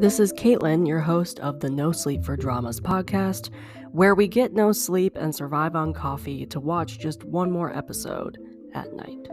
This is Caitlin, your host of the No Sleep for Dramas podcast, where we get no sleep and survive on coffee to watch just one more episode at night.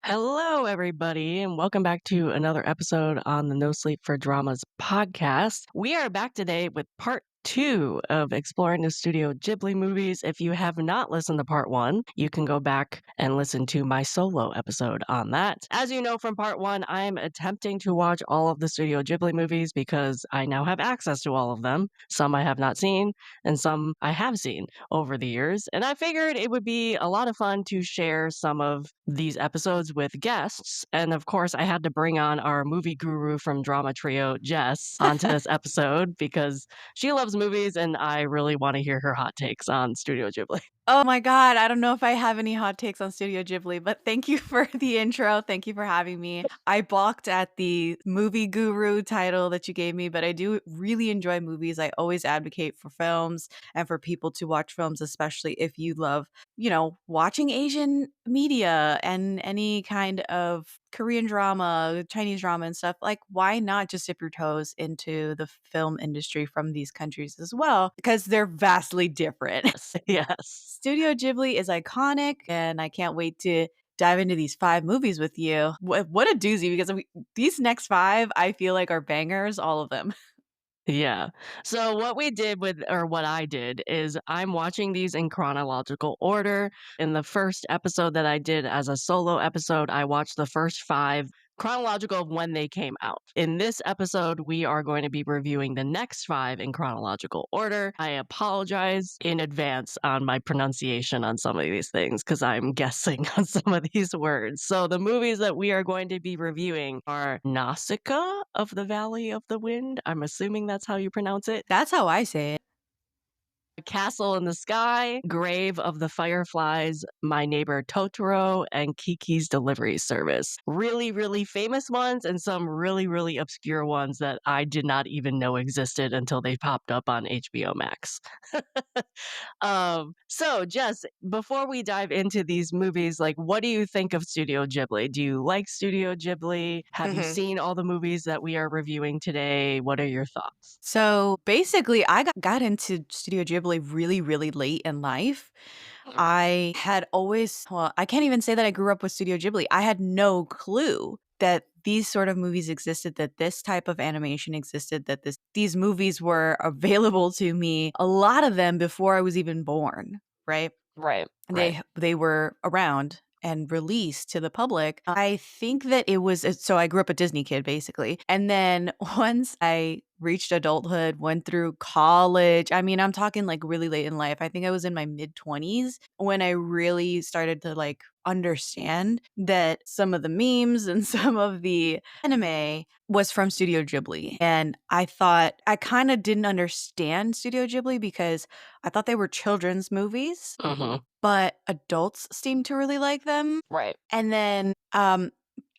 Hello, everybody, and welcome back to another episode on the No Sleep for Dramas podcast. We are back today with part 2 of exploring the Studio Ghibli movies. If you have not listened to part 1, you can go back and listen to my solo episode on that. As you know from part 1, I am attempting to watch all of the Studio Ghibli movies because I now have access to all of them. Some I have not seen, and some I have seen over the years. And I figured it would be a lot of fun to share some of these episodes with guests. And of course, I had to bring on our movie guru from Drama Trio, Jess, onto this episode because she loves movies and I really want to hear her hot takes on Studio Ghibli. Oh my God, I don't know if I have any hot takes on Studio Ghibli, but thank you for the intro. Thank you for having me. I balked at the movie guru title that you gave me, but I do really enjoy movies. I always advocate for films and for people to watch films, especially if you love, watching Asian media and any kind of Korean drama, Chinese drama and stuff. Like, why not just dip your toes into the film industry from these countries as well? Because they're vastly different. Yes. Studio Ghibli is iconic, and I can't wait to dive into these 5 movies with you. What a doozy, because these next 5, I feel like are bangers, all of them. Yeah. So what I did is I'm watching these in chronological order. In the first episode that I did as a solo episode, I watched the first 5 chronological of when they came out. In this episode, we are going to be reviewing the next 5 in chronological order. I apologize in advance on my pronunciation on some of these things because I'm guessing on some of these words. So the movies that we are going to be reviewing are Nausicaa of the Valley of the Wind. I'm assuming that's how you pronounce it. That's how I say it. Castle in the Sky, Grave of the Fireflies, My Neighbor Totoro, and Kiki's Delivery Service. Really, really famous ones and some really, really obscure ones that I did not even know existed until they popped up on HBO Max. So, Jess, before we dive into these movies, like, what do you think of Studio Ghibli? Do you like Studio Ghibli? Have you seen all the movies that we are reviewing today? What are your thoughts? So basically, I got into Studio Ghibli really, really late in life. I had always, well, I can't even say that I grew up with Studio Ghibli. I had no clue that these sort of movies existed, that this type of animation existed, that these movies were available to me, a lot of them before I was even born, right? Right. They were around and released to the public. I think that it was so I grew up a Disney kid basically. And then once I reached adulthood, went through college. I mean, I'm talking like really late in life. I think I was in my mid 20s when I really started to like understand that some of the memes and some of the anime was from Studio Ghibli. And I thought I kind of didn't understand Studio Ghibli because I thought they were children's movies, but adults seemed to really like them. Right. And then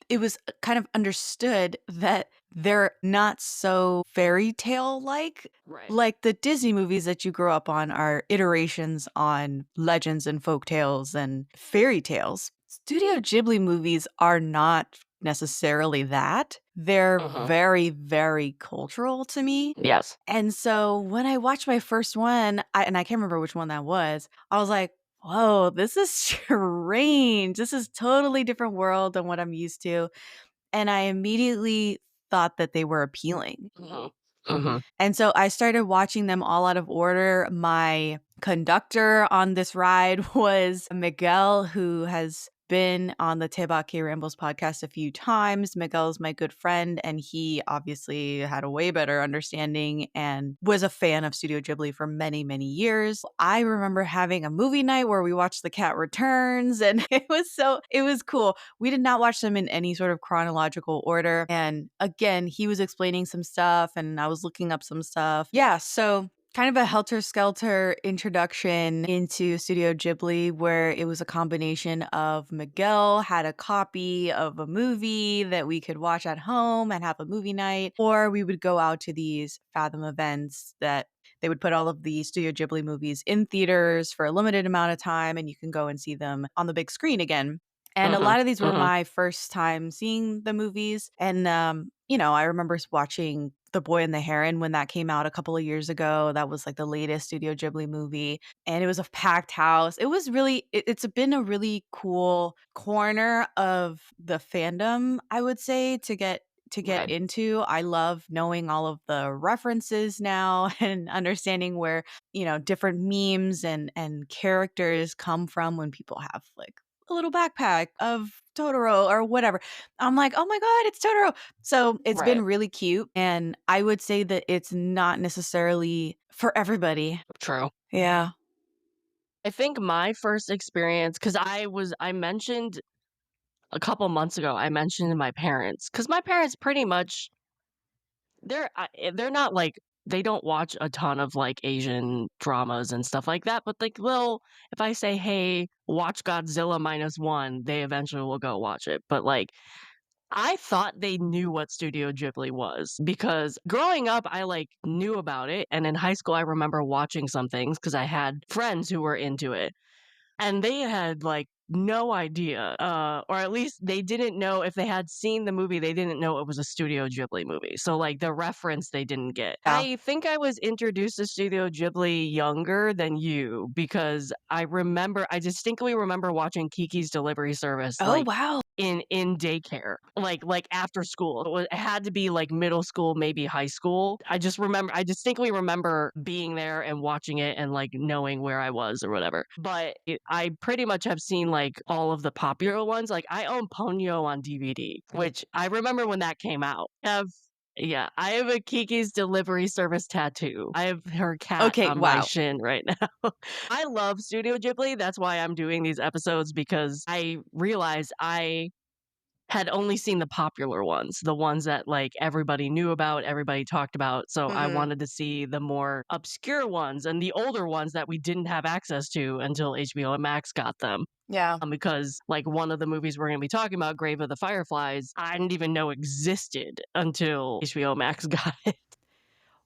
it was kind of understood that they're not so fairy tale Right. like the Disney movies that you grew up on are iterations on legends and folk tales and fairy tales. Studio Ghibli movies are not necessarily that. They're very, very cultural to me. Yes. And so when I watched my first one, and I can't remember which one that was, I was like, whoa, this is strange. This is totally different world than what I'm used to. And I immediately thought that they were appealing. And so I started watching them all out of order. My conductor on this ride was Miguel, who has been on the Daebak K Rambles podcast a few times. Miguel is my good friend, and he obviously had a way better understanding and was a fan of Studio Ghibli for many, many years. I remember having a movie night where we watched The Cat Returns, and it was cool. We did not watch them in any sort of chronological order. And again, he was explaining some stuff, and I was looking up some stuff. Yeah, so kind of a helter-skelter introduction into Studio Ghibli where it was a combination of Miguel had a copy of a movie that we could watch at home and have a movie night, or we would go out to these Fathom events that they would put all of the Studio Ghibli movies in theaters for a limited amount of time, and you can go and see them on the big screen again. And a Mhm, lot of these were mhm. my first time seeing the movies, and, I remember watching The Boy and the Heron when that came out a couple of years ago. That was, like, the latest Studio Ghibli movie, and it was a packed house. It was really it's been a really cool corner of the fandom, I would say, to get Right, into. I love knowing all of the references now and understanding where, different memes and characters come from when people have, like, a little backpack of Totoro or whatever. I'm like, "Oh my god, it's Totoro." So, it's been right. really cute, and I would say that it's not necessarily for everybody. True. Yeah. I think my first experience, because I mentioned a couple months ago, I mentioned to my parents, because my parents pretty much they're not like they don't watch a ton of, like, Asian dramas and stuff like that, but, like, they'll if I say, "Hey, watch Godzilla minus one," they eventually will go watch it, but, like, I thought they knew what Studio Ghibli was because growing up, I, like, knew about it, and in high school, I remember watching some things because I had friends who were into it. And they had, like, no idea, or at least they didn't know if they had seen the movie, they didn't know it was a Studio Ghibli movie, so, like, the reference they didn't get. Yeah. I think I was introduced to Studio Ghibli younger than you because I distinctly remember watching Kiki's Delivery Service, Oh, like, wow. in daycare, like, after school. It had to be, like, middle school, maybe high school. I distinctly remember being there and watching it and, like, knowing where I was or whatever. But I pretty much have seen, like, all of the popular ones. Like, I own Ponyo on DVD, which I remember when that came out. I have a Kiki's Delivery Service tattoo. I have her cat Okay, on my wow. shin right now. I love Studio Ghibli. That's why I'm doing these episodes because I realized I had only seen the popular ones, the ones that, like, everybody knew about, everybody talked about, so I Mhm. wanted to see the more obscure ones and the older ones that we didn't have access to until HBO Max got them. Yeah. Because, like, one of the movies we're gonna be talking about, Grave of the Fireflies, I didn't even know existed until HBO Max got it.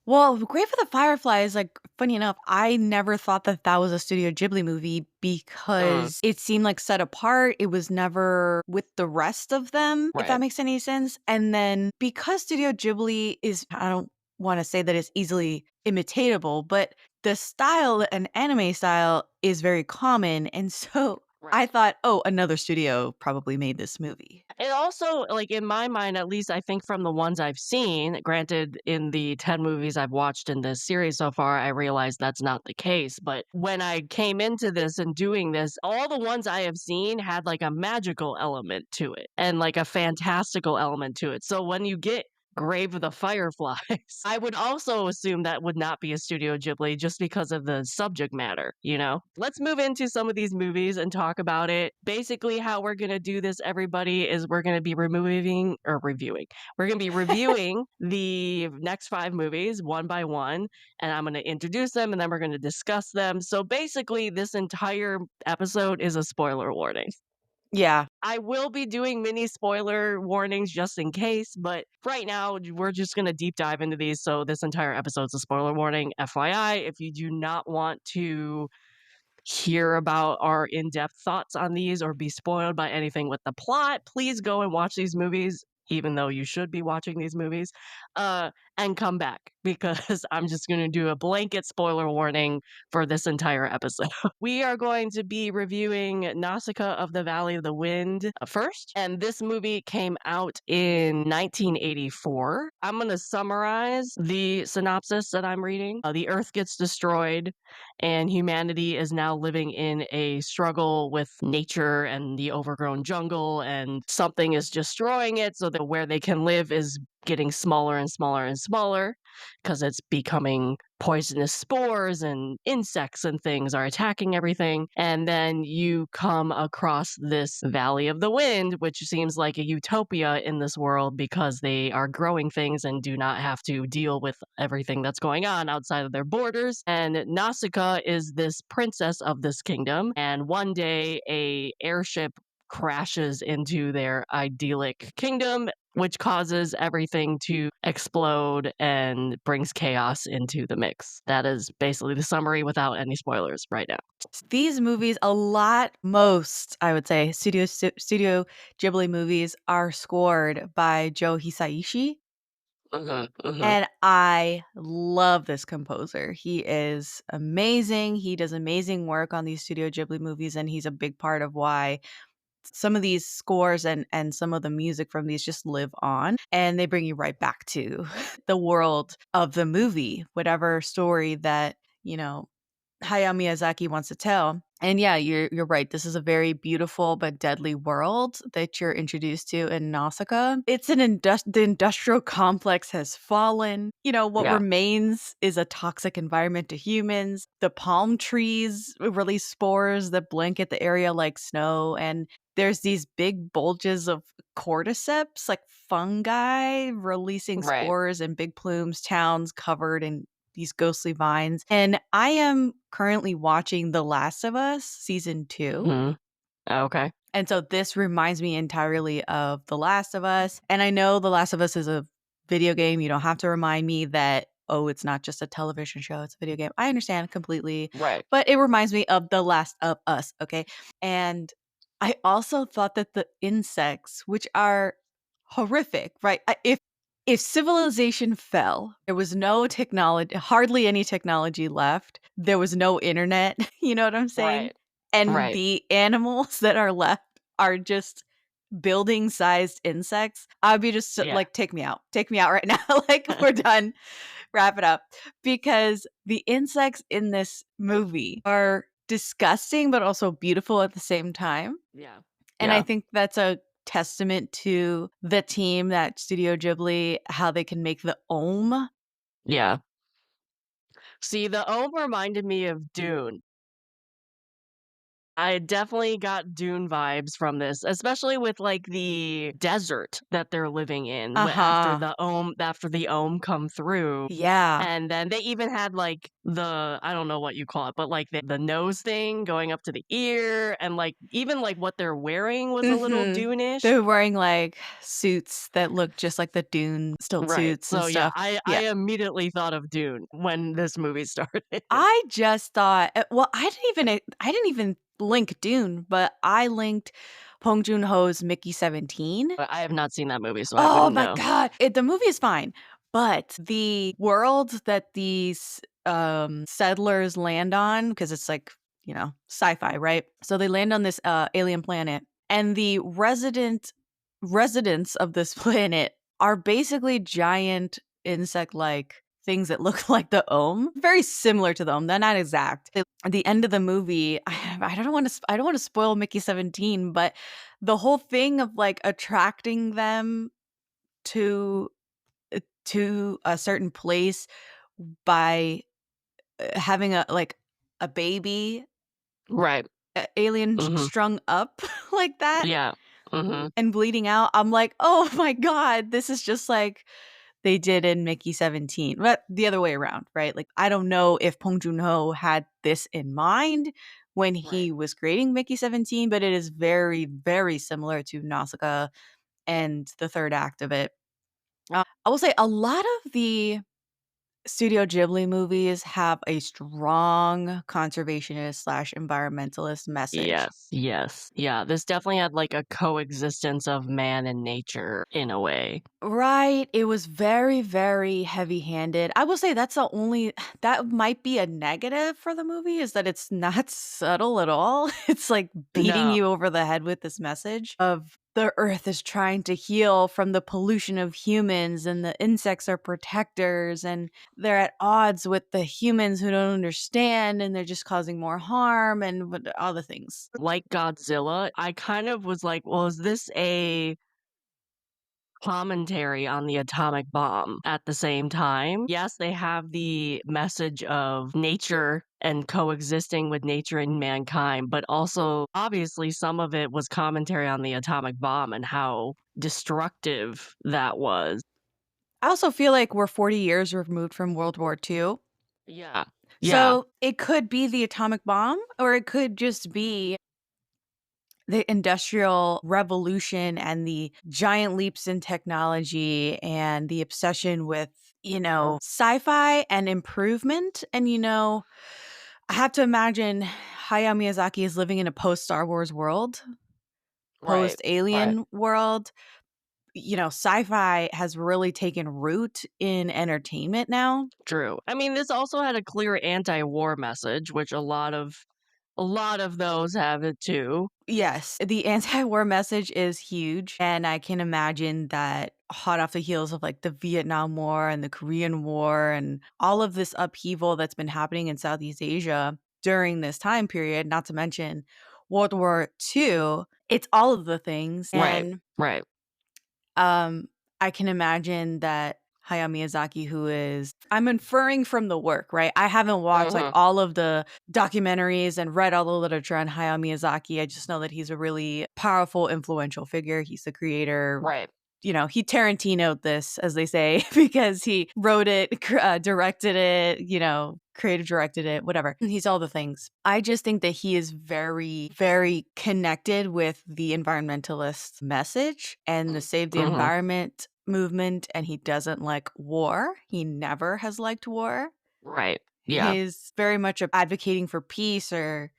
Well, Grave of the Fireflies, like, funny enough, I never thought that that was a Studio Ghibli movie Mm, because it seemed, like, set apart. It was never with the rest of them, if that right, makes any sense. And then because Studio Ghibli is I don't wanna say that it's easily imitatable, but the style and anime style is very common, and so I right. thought, "Oh, another studio probably made this movie." It also, like, in my mind, at least I think from the ones I've seen, granted, in the 10 movies I've watched in this series so far, I realized that's not the case. But when I came into this and doing this, all the ones I have seen had like a magical element to it and like a fantastical element to it. So when you get Grave of the Fireflies, I would also assume that would not be a Studio Ghibli just because of the subject matter, you know? Let's move into some of these movies and talk about it. Basically, how we're going to do this, everybody, is we're going to be removing or reviewing. We're going to be reviewing the next five movies one by one, and I'm going to introduce them and then we're going to discuss them. So basically, this entire episode is a spoiler warning. Yeah. I will be doing mini spoiler warnings just in case, but right now we're just going to deep dive into these. So this entire episode's a spoiler warning. FYI, if you do not want to hear about our in-depth thoughts on these or be spoiled by anything with the plot, please go and watch these movies, even though you should be watching these movies, uh, and come back because I'm just going to do a blanket spoiler warning for this entire episode. We are going to be reviewing Nausicaa of the Valley of the Wind first, and this movie came out in 1984. I'm going to summarize the synopsis that I'm reading. The Earth gets destroyed and humanity is now living in a struggle with nature and the overgrown jungle, and something is destroying it so that where they can live is getting smaller and smaller and smaller because it's becoming poisonous spores and insects and things are attacking everything. And then you come across this Valley of the Wind, which seems like a utopia in this world because they are growing things and do not have to deal with everything that's going on outside of their borders. And Nausicaa is this princess of this kingdom. And one day, a airship crashes into their idyllic kingdom, which causes everything to explode and brings chaos into the mix. That is basically the summary without any spoilers right now. These movies, most, I would say, Studio Ghibli movies are scored by Joe Hisaishi, Mhm, mhm. and I love this composer. He is amazing. He does amazing work on these Studio Ghibli movies, and he's a big part of why some of these scores and some of the music from these just live on, and they bring you right back to the world of the movie, whatever story that, Hayao Miyazaki wants to tell. And yeah, you're right. This is a very beautiful but deadly world that you're introduced to in Nausicaa. It's the industrial complex has fallen. What Yeah, remains is a toxic environment to humans. The palm trees release spores that blanket the area like snow, and there's these big bulges of cordyceps, like fungi, releasing right. spores and big plumes, towns covered in these ghostly vines. And I am currently watching The Last of Us season 2. Mhm. Okay. And so this reminds me entirely of The Last of Us. And I know The Last of Us is a video game. You don't have to remind me that, oh, it's not just a television show, it's a video game. I understand completely. Right. But it reminds me of The Last of Us. Okay. And I also thought that the insects, which are horrific, right? If civilization fell, there was no technology, hardly any technology left. There was no internet. You know what I'm saying? Right. And Right. the animals that are left are just building sized insects. I'd be just Yeah. like, take me out. Take me out right now. Like, we're done. Wrap it up. Because the insects in this movie are disgusting, but also beautiful at the same time. Yeah. And I Yeah. think that's a testament to the team at Studio Ghibli, how they can make the Om. Yeah. See, the Ohm reminded me of Dune. I definitely got Dune vibes from this, especially with, like, the desert that they're living in Uh-huh. after the Ohm come through, Yeah. and then they even had, like, I don't know what you call it, but, like, the nose thing going up to the ear, and, like, even, like, what they're wearing was a little Mhm. Dune-ish. They're wearing, like, suits that look just like the Dune stilt Right. suits and So, yeah, stuff. I Yeah. immediately thought of Dune when this movie started. I just thought well, I didn't even link Dune, but I linked Bong Joon-ho's Mickey 17. But I have not seen that movie, so I Oh wouldn't my know. god! The movie is fine, but the world that these, settlers land on, because it's like, sci-fi, right? So they land on this, alien planet, and the residents of this planet are basically giant insect-like things that look like the Ohm, very similar to the Ohm, they're not exact. At the end of the movie, I don't wanna spoil Mickey 17, but the whole thing of, like, attracting them to to a certain place by, having a baby, Right. alien Mhm. strung up like that Yeah. Mhm. and bleeding out. I'm like, "Oh my god, this is just like they did in Mickey 17." But the other way around, right? Like, I don't know if Bong Joon-ho had this in mind when Right. he was creating Mickey 17, but it is very, very similar to Nausicaa and the 3rd act of it. I will say a lot of the Studio Ghibli movies have a strong conservationist/environmentalist message. Yes, yes. Yeah, this definitely had, like, a coexistence of man and nature in a way. Right, it was very, very heavy-handed. I will say that's the only that might be a negative for the movie is that it's not subtle at all. It's, like, beating No. you over the head with this message of the earth is trying to heal from the pollution of humans, and the insects are protectors, and they're at odds with the humans who don't understand, and they're just causing more harm and what all the things. Like Godzilla, I kind of was like, "Well, is this a commentary on the atomic bomb at the same time?" Yes, they have the message of nature and coexisting with nature and mankind, but also, obviously, some of it was commentary on the atomic bomb and how destructive that was. I also feel like we're 40 years removed from World War II. Yeah. Yeah. So, it could be the atomic bomb, or it could just be the industrial revolution and the giant leaps in technology and the obsession with, sci-fi and improvement. And, I have to imagine Hayao Miyazaki is living in a post-Star Wars world, Right. Right. post-Alien world. Sci-fi has really taken root in entertainment now. True. I mean, this also had a clear anti-war message, which a lot of those have it too. Yes, the anti-war message is huge, and I can imagine that hot off the heels of, like, the Vietnam War and the Korean War and all of this upheaval that's been happening in Southeast Asia during this time period, not to mention World War II, it's all of the things, Right. and Right. um, I can imagine that Hayao Miyazaki, who is I'm inferring from the work, right? I haven't watched, like, Mhm. all of the documentaries and read all the literature on Hayao Miyazaki. I just know that he's a really powerful, influential figure. He's the creator. Right. He Tarantino'd this, as they say, because he wrote it, directed it, creative directed it, whatever. He's all the things. I just think that he is very, very connected with the environmentalist message and the save the Mhm. environment movement, and he doesn't like war. He never has liked war. Right. Yeah. He's very much advocating for peace or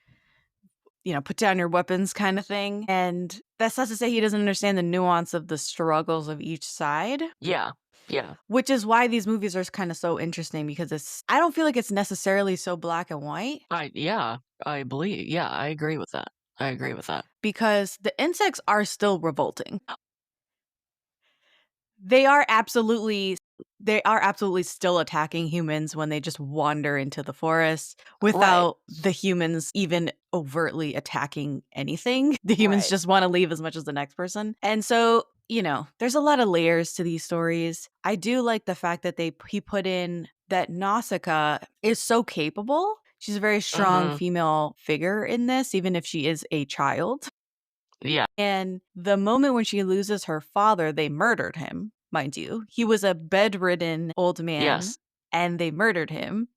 put down your weapons kind of thing. And that's not to say he doesn't understand the nuance of the struggles of each side, Yeah. Yeah. which is why these movies are kind of so interesting because I don't feel like it's necessarily so black and white I believe. Yeah, I agree with that. I agree with that. because the insects are still revolting. They are absolutely still attacking humans when they just wander into the forest Right. without the humans even overtly attacking anything. The humans Right. just want to leave as much as the next person. And so, there's a lot of layers to these stories. I do like the fact that he put in that Nausicaa is so capable. She's a very strong Mhm. female figure in this, even if she is a child. Yeah. And the moment when she loses her father, they murdered him, mind you. He was a bedridden old man, Yes. and they murdered him,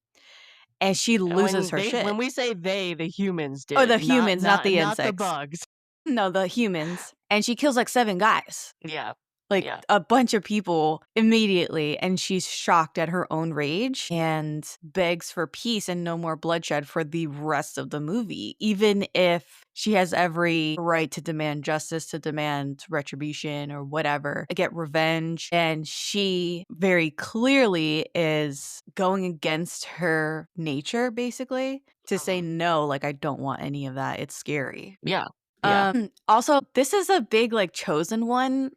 and she And loses her when shit. we say they, the humans Oh, the did, not humans, not not the not the insects. bugs. No, the humans. And she kills, like, 7 guys. Yeah. Like, Yeah. a bunch of people immediately, and she's shocked at her own rage and begs for peace and no more bloodshed for the rest of the movie, even if she has every right to demand justice, to demand retribution or whatever, get revenge, and she very clearly is going against her nature, basically, to say, Mhm. "No, like, I don't want any of that, it's scary." Yeah. Yeah. Also, this is a big, like, Chosen One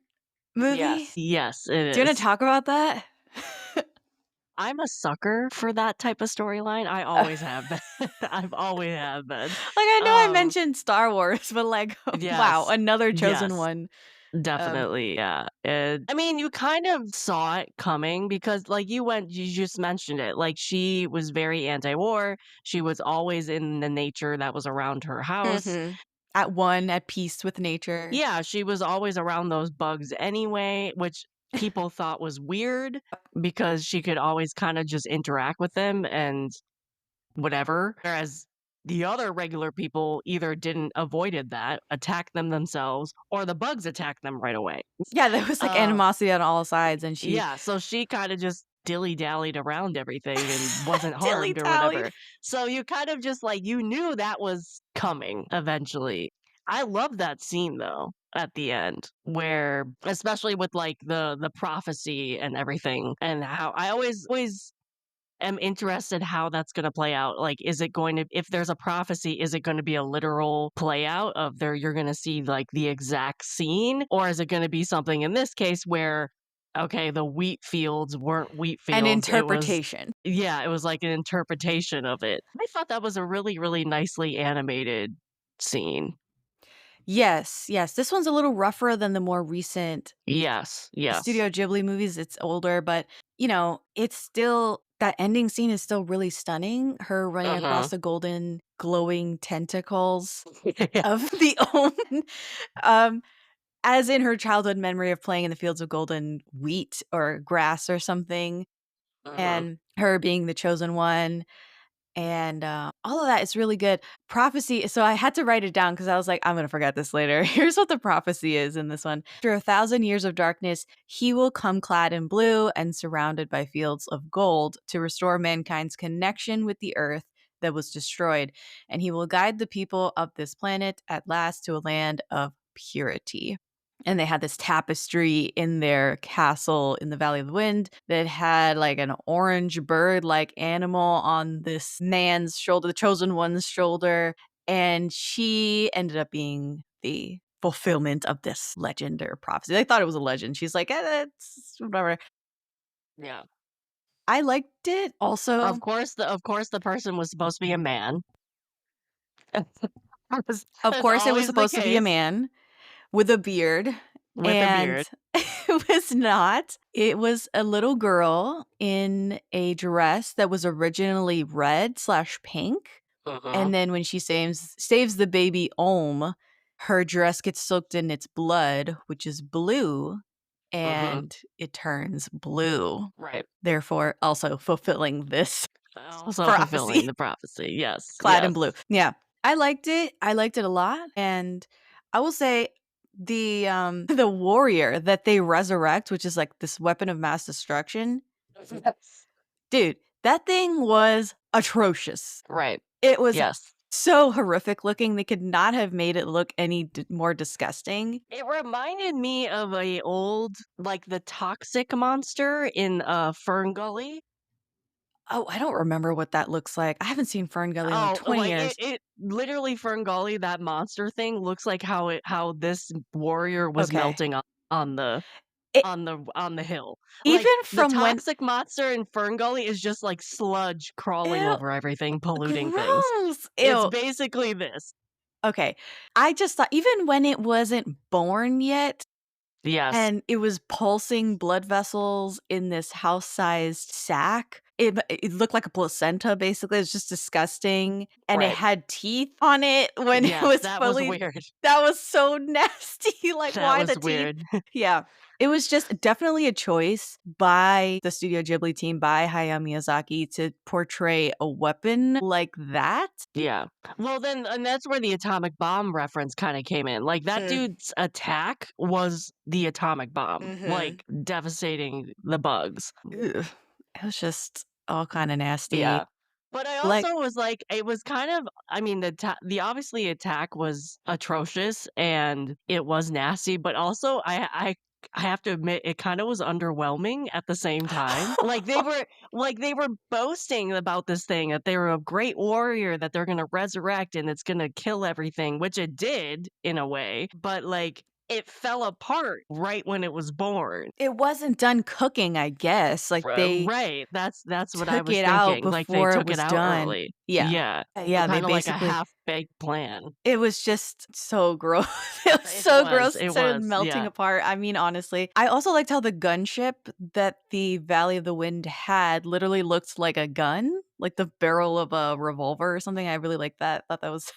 movie. Yes. Yes, it Do you wanna is. talk about that? I'm a sucker for that type of storyline. I always have been. I've always have been. I know I Um, mentioned Star Wars, but, like, wow, yes. another Chosen Yes. One. Um Definitely, yeah, and I mean, you kind of saw it coming because, like, you just mentioned it, like, she was very anti-war, she was always in the nature that was around her house. Mhm. At peace with nature. Yeah, she was always around those bugs anyway, which people thought was weird because she could always kinda just interact with them and whatever, whereas the other regular people either didn't avoided that, attacked them themselves, or the bugs attacked them right away. Yeah, there was, like, Uh animosity on all sides, and she Yeah, so she kinda just dilly-dallied around everything and wasn't harmed or dilly-dallied. whatever. So you kind of just, like, you knew that was coming eventually. I love that scene, though, at the end, where especially with, like, the prophecy and everything, and how I always am interested how that's gonna play out. Like, is it going to if there's a prophecy, is it gonna be a literal play out of there you're gonna see, like, the exact scene? Or is it gonna be something in this case where, okay, the wheat fields weren't wheat An fields, it was interpretation. yeah, it was like an interpretation of it. I thought that was a really, really nicely animated scene. Yes, yes, this one's a little rougher than the more recent Yes, yes. Studio Ghibli movies. It's older, but, it's still that ending scene is still really stunning, her running across Mhm. the golden glowing tentacles Yeah. of the omen, um, as in her childhood memory of playing in the fields of golden wheat or grass or something, Mhm. and her being the chosen one. and all of that is really good. Prophecy, so I had to write it down because I was like, I'm gonna forget this later. Here's what the prophecy is in this one. After 1,000 years of darkness, he will come clad in blue and surrounded by fields of gold to restore mankind's connection with the earth that was destroyed, and he will guide the people of this planet at last to a land of purity. And they had this tapestry in their castle in the Valley of the Wind that had like an orange bird like animal on this man's shoulder, the chosen one's shoulder. And she ended up being the fulfillment of this legend or prophecy. I thought it was a legend. She's like, it's whatever. Yeah. I liked it also. Of course the person was supposed to be a man. Of That's course, it was always the supposed to be a case man with a beard, with a and beard. it was not. It was a little girl in a dress that was originally red/pink, Mhm. and then when she saves the baby Om, her dress gets soaked in its blood, which is blue, Mhm. and it turns blue, Right. therefore also fulfilling this Also fulfilling prophecy. the prophecy. Yes. Clad in Yes. blue. Yeah. I liked it. I liked it a lot, and I will say the the warrior that they resurrect, which is like this weapon of mass destruction, Yes. dude, that thing was atrocious. Right. It was Yes. so horrific looking. They could not have made it look any more disgusting. It reminded me of a old like the toxic monster in Fern Gully. Oh, I don't remember what that looks like. I haven't seen Fern Gully in like Oh, 20 like years. it literally Fern Gully, that monster thing looks like how this warrior was Okay. melting on the It on the hill. Like, even the from when toxic monster in Fern Gully is just, like, sludge crawling ew, over everything, polluting things. gross. It's Ew. basically this. Okay. I just thought even when it wasn't born yet Yes. and it was pulsing blood vessels in this house-sized sack, it looked like a placenta, basically. It's just disgusting, and it Right. had teeth on it when it Yes, was that was fully weird. that was so nasty, like, That why was the teeth? weird. Yeah. It was just definitely a choice by the Studio Ghibli team, by Hayao Miyazaki, to portray a weapon like that. Yeah. Well, then and that's where the atomic bomb reference kinda came in. Like, that Mm, dude's attack was the atomic bomb, mhm. like, devastating the bugs. Ugh. It was just all kinda nasty. Yeah. But I Like also was like it was kind of I mean, the obviously attack was atrocious and it was nasty, but also I have to admit it kinda was underwhelming at the same time. Like, they were boasting about this thing, that they were a great warrior that they're gonna resurrect and it's gonna kill everything, which it did in a way, but, like, it fell apart right when it was born. it wasn't done cooking, I guess, like, they Right, that's what I took was it out thinking, like, they before it took it was out done. early. Yeah. Yeah, Yeah, they kinda like a basically half-baked plan. it was just so gross. It was It so was, gross, it it started was, melting yeah. apart. I mean, honestly. I also liked how the gunship that the Valley of the Wind had literally looked like a gun, like the barrel of a revolver or something. I really liked that. Thought that was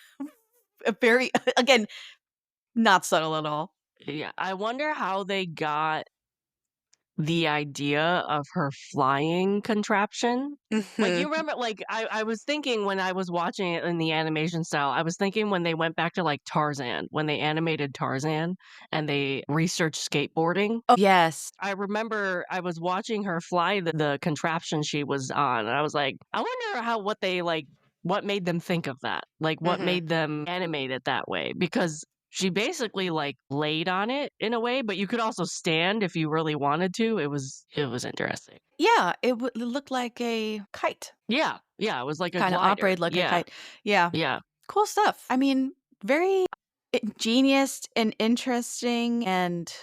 a very again, not subtle at all. Yeah, I wonder how they got the idea of her flying contraption. Like, you Mhm. remember like, I was thinking when I was watching it in the animation style, I was thinking when they went back to, like, Tarzan, when they animated Tarzan and they researched skateboarding. Oh, yes. I remember I was watching her fly the contraption she was on, and I was like, "I wonder how what they, like what made them think of that? Like, what Mhm. made them animate it that way?" Because she basically, like, laid on it in a way, but you could also stand if you really wanted to. It was interesting. Yeah, it looked like a kite. Yeah, yeah, it was like a Kinda glider. operated like a Yeah, kite. Yeah. yeah. Cool stuff. I mean, very ingenious and interesting, and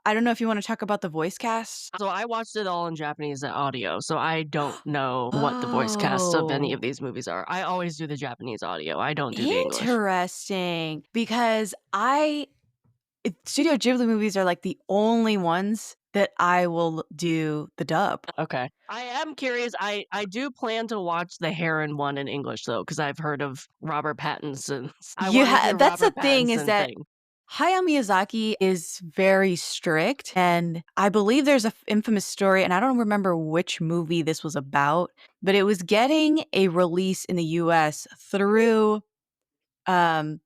I don't know if you wanna talk about the voice cast? So I watched it all in Japanese audio, so I don't know what the voice casts of any of Oh, these movies are. I always do the Japanese audio. I don't do the English. interesting, because Studio Ghibli movies are, like, the only ones that I will do the dub. Okay. I am curious. I do plan to watch the Heron one in English though, because I've heard of Robert Pattinson's. I want to Yeah, hear that's the Robert thing is Pattinson that thing. Hayao Miyazaki is very strict, and I believe there's a infamous story, and I don't remember which movie this was about, but it was getting a release in the US through, um,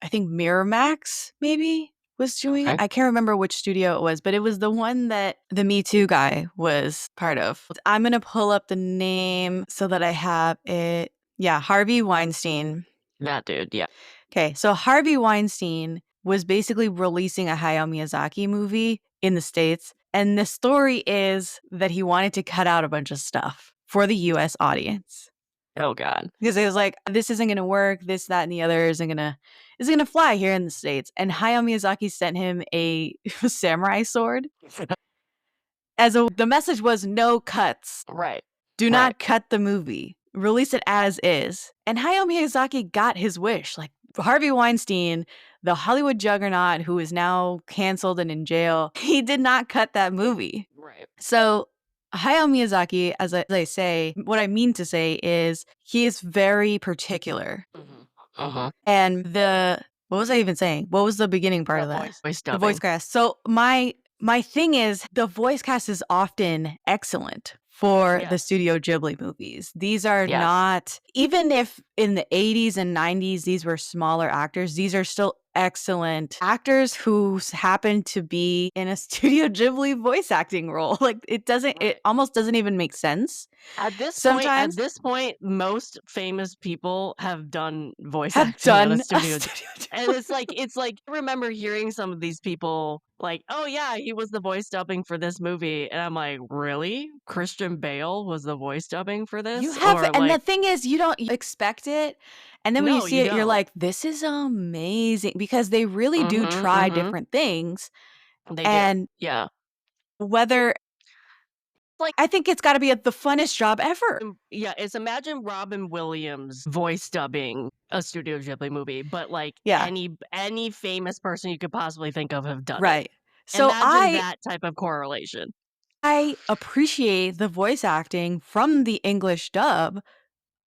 I think Miramax maybe was doing it. Okay. I can't remember which studio it was, but it was the one that the Me Too guy was part of. I'm gonna pull up the name so that I have it. Yeah, Harvey Weinstein. That dude, yeah. Okay, so Harvey Weinstein was basically releasing a Hayao Miyazaki movie in the States. And the story is that he wanted to cut out a bunch of stuff for the US audience. Oh god. Because it was like, this isn't gonna work, this, that, and the other isn't gonna fly here in the States. And Hayao Miyazaki sent him a samurai sword. The message was no cuts. Right. Do Right. not cut the movie. Release it as is. And Hayao Miyazaki got his wish. Like Harvey Weinstein, the Hollywood juggernaut who is now canceled and in jail, he did not cut that movie. Right. So Hayao Miyazaki, as I say, what I mean to say is he is very particular. And what was I even saying? What was the beginning part of that? Voice The voice dubbing. cast. So my thing is the voice cast is often excellent for the Yes. Studio Ghibli movies. These are Yes. not, even if in the 80s and 90s these were smaller actors, these are still excellent actors who happen to be in a Studio Ghibli voice acting role. Like it Right. almost doesn't even make sense. At Sometimes this point, most famous people have done voice have acting at a done a studio. Studio And Ghibli. it's like I remember hearing some of these people like, "Oh yeah, he was the voice dubbing for this movie." And I'm like, "Really? Christian Bale was the voice dubbing for You this?" have, Or and the like, thing is, you don't expect it. And then when you "No, see you it, you're don't." like, this is amazing because they really do Mhm, try mhm. different things. They do. And Yeah. whether Like I think it's got to be the funnest job ever. yeah, it's imagine Robin Williams voice dubbing a Studio Ghibli movie, but like Yeah, any famous person you could possibly think of have done it. right. So Imagine that type of correlation. I appreciate the voice acting from the English dub,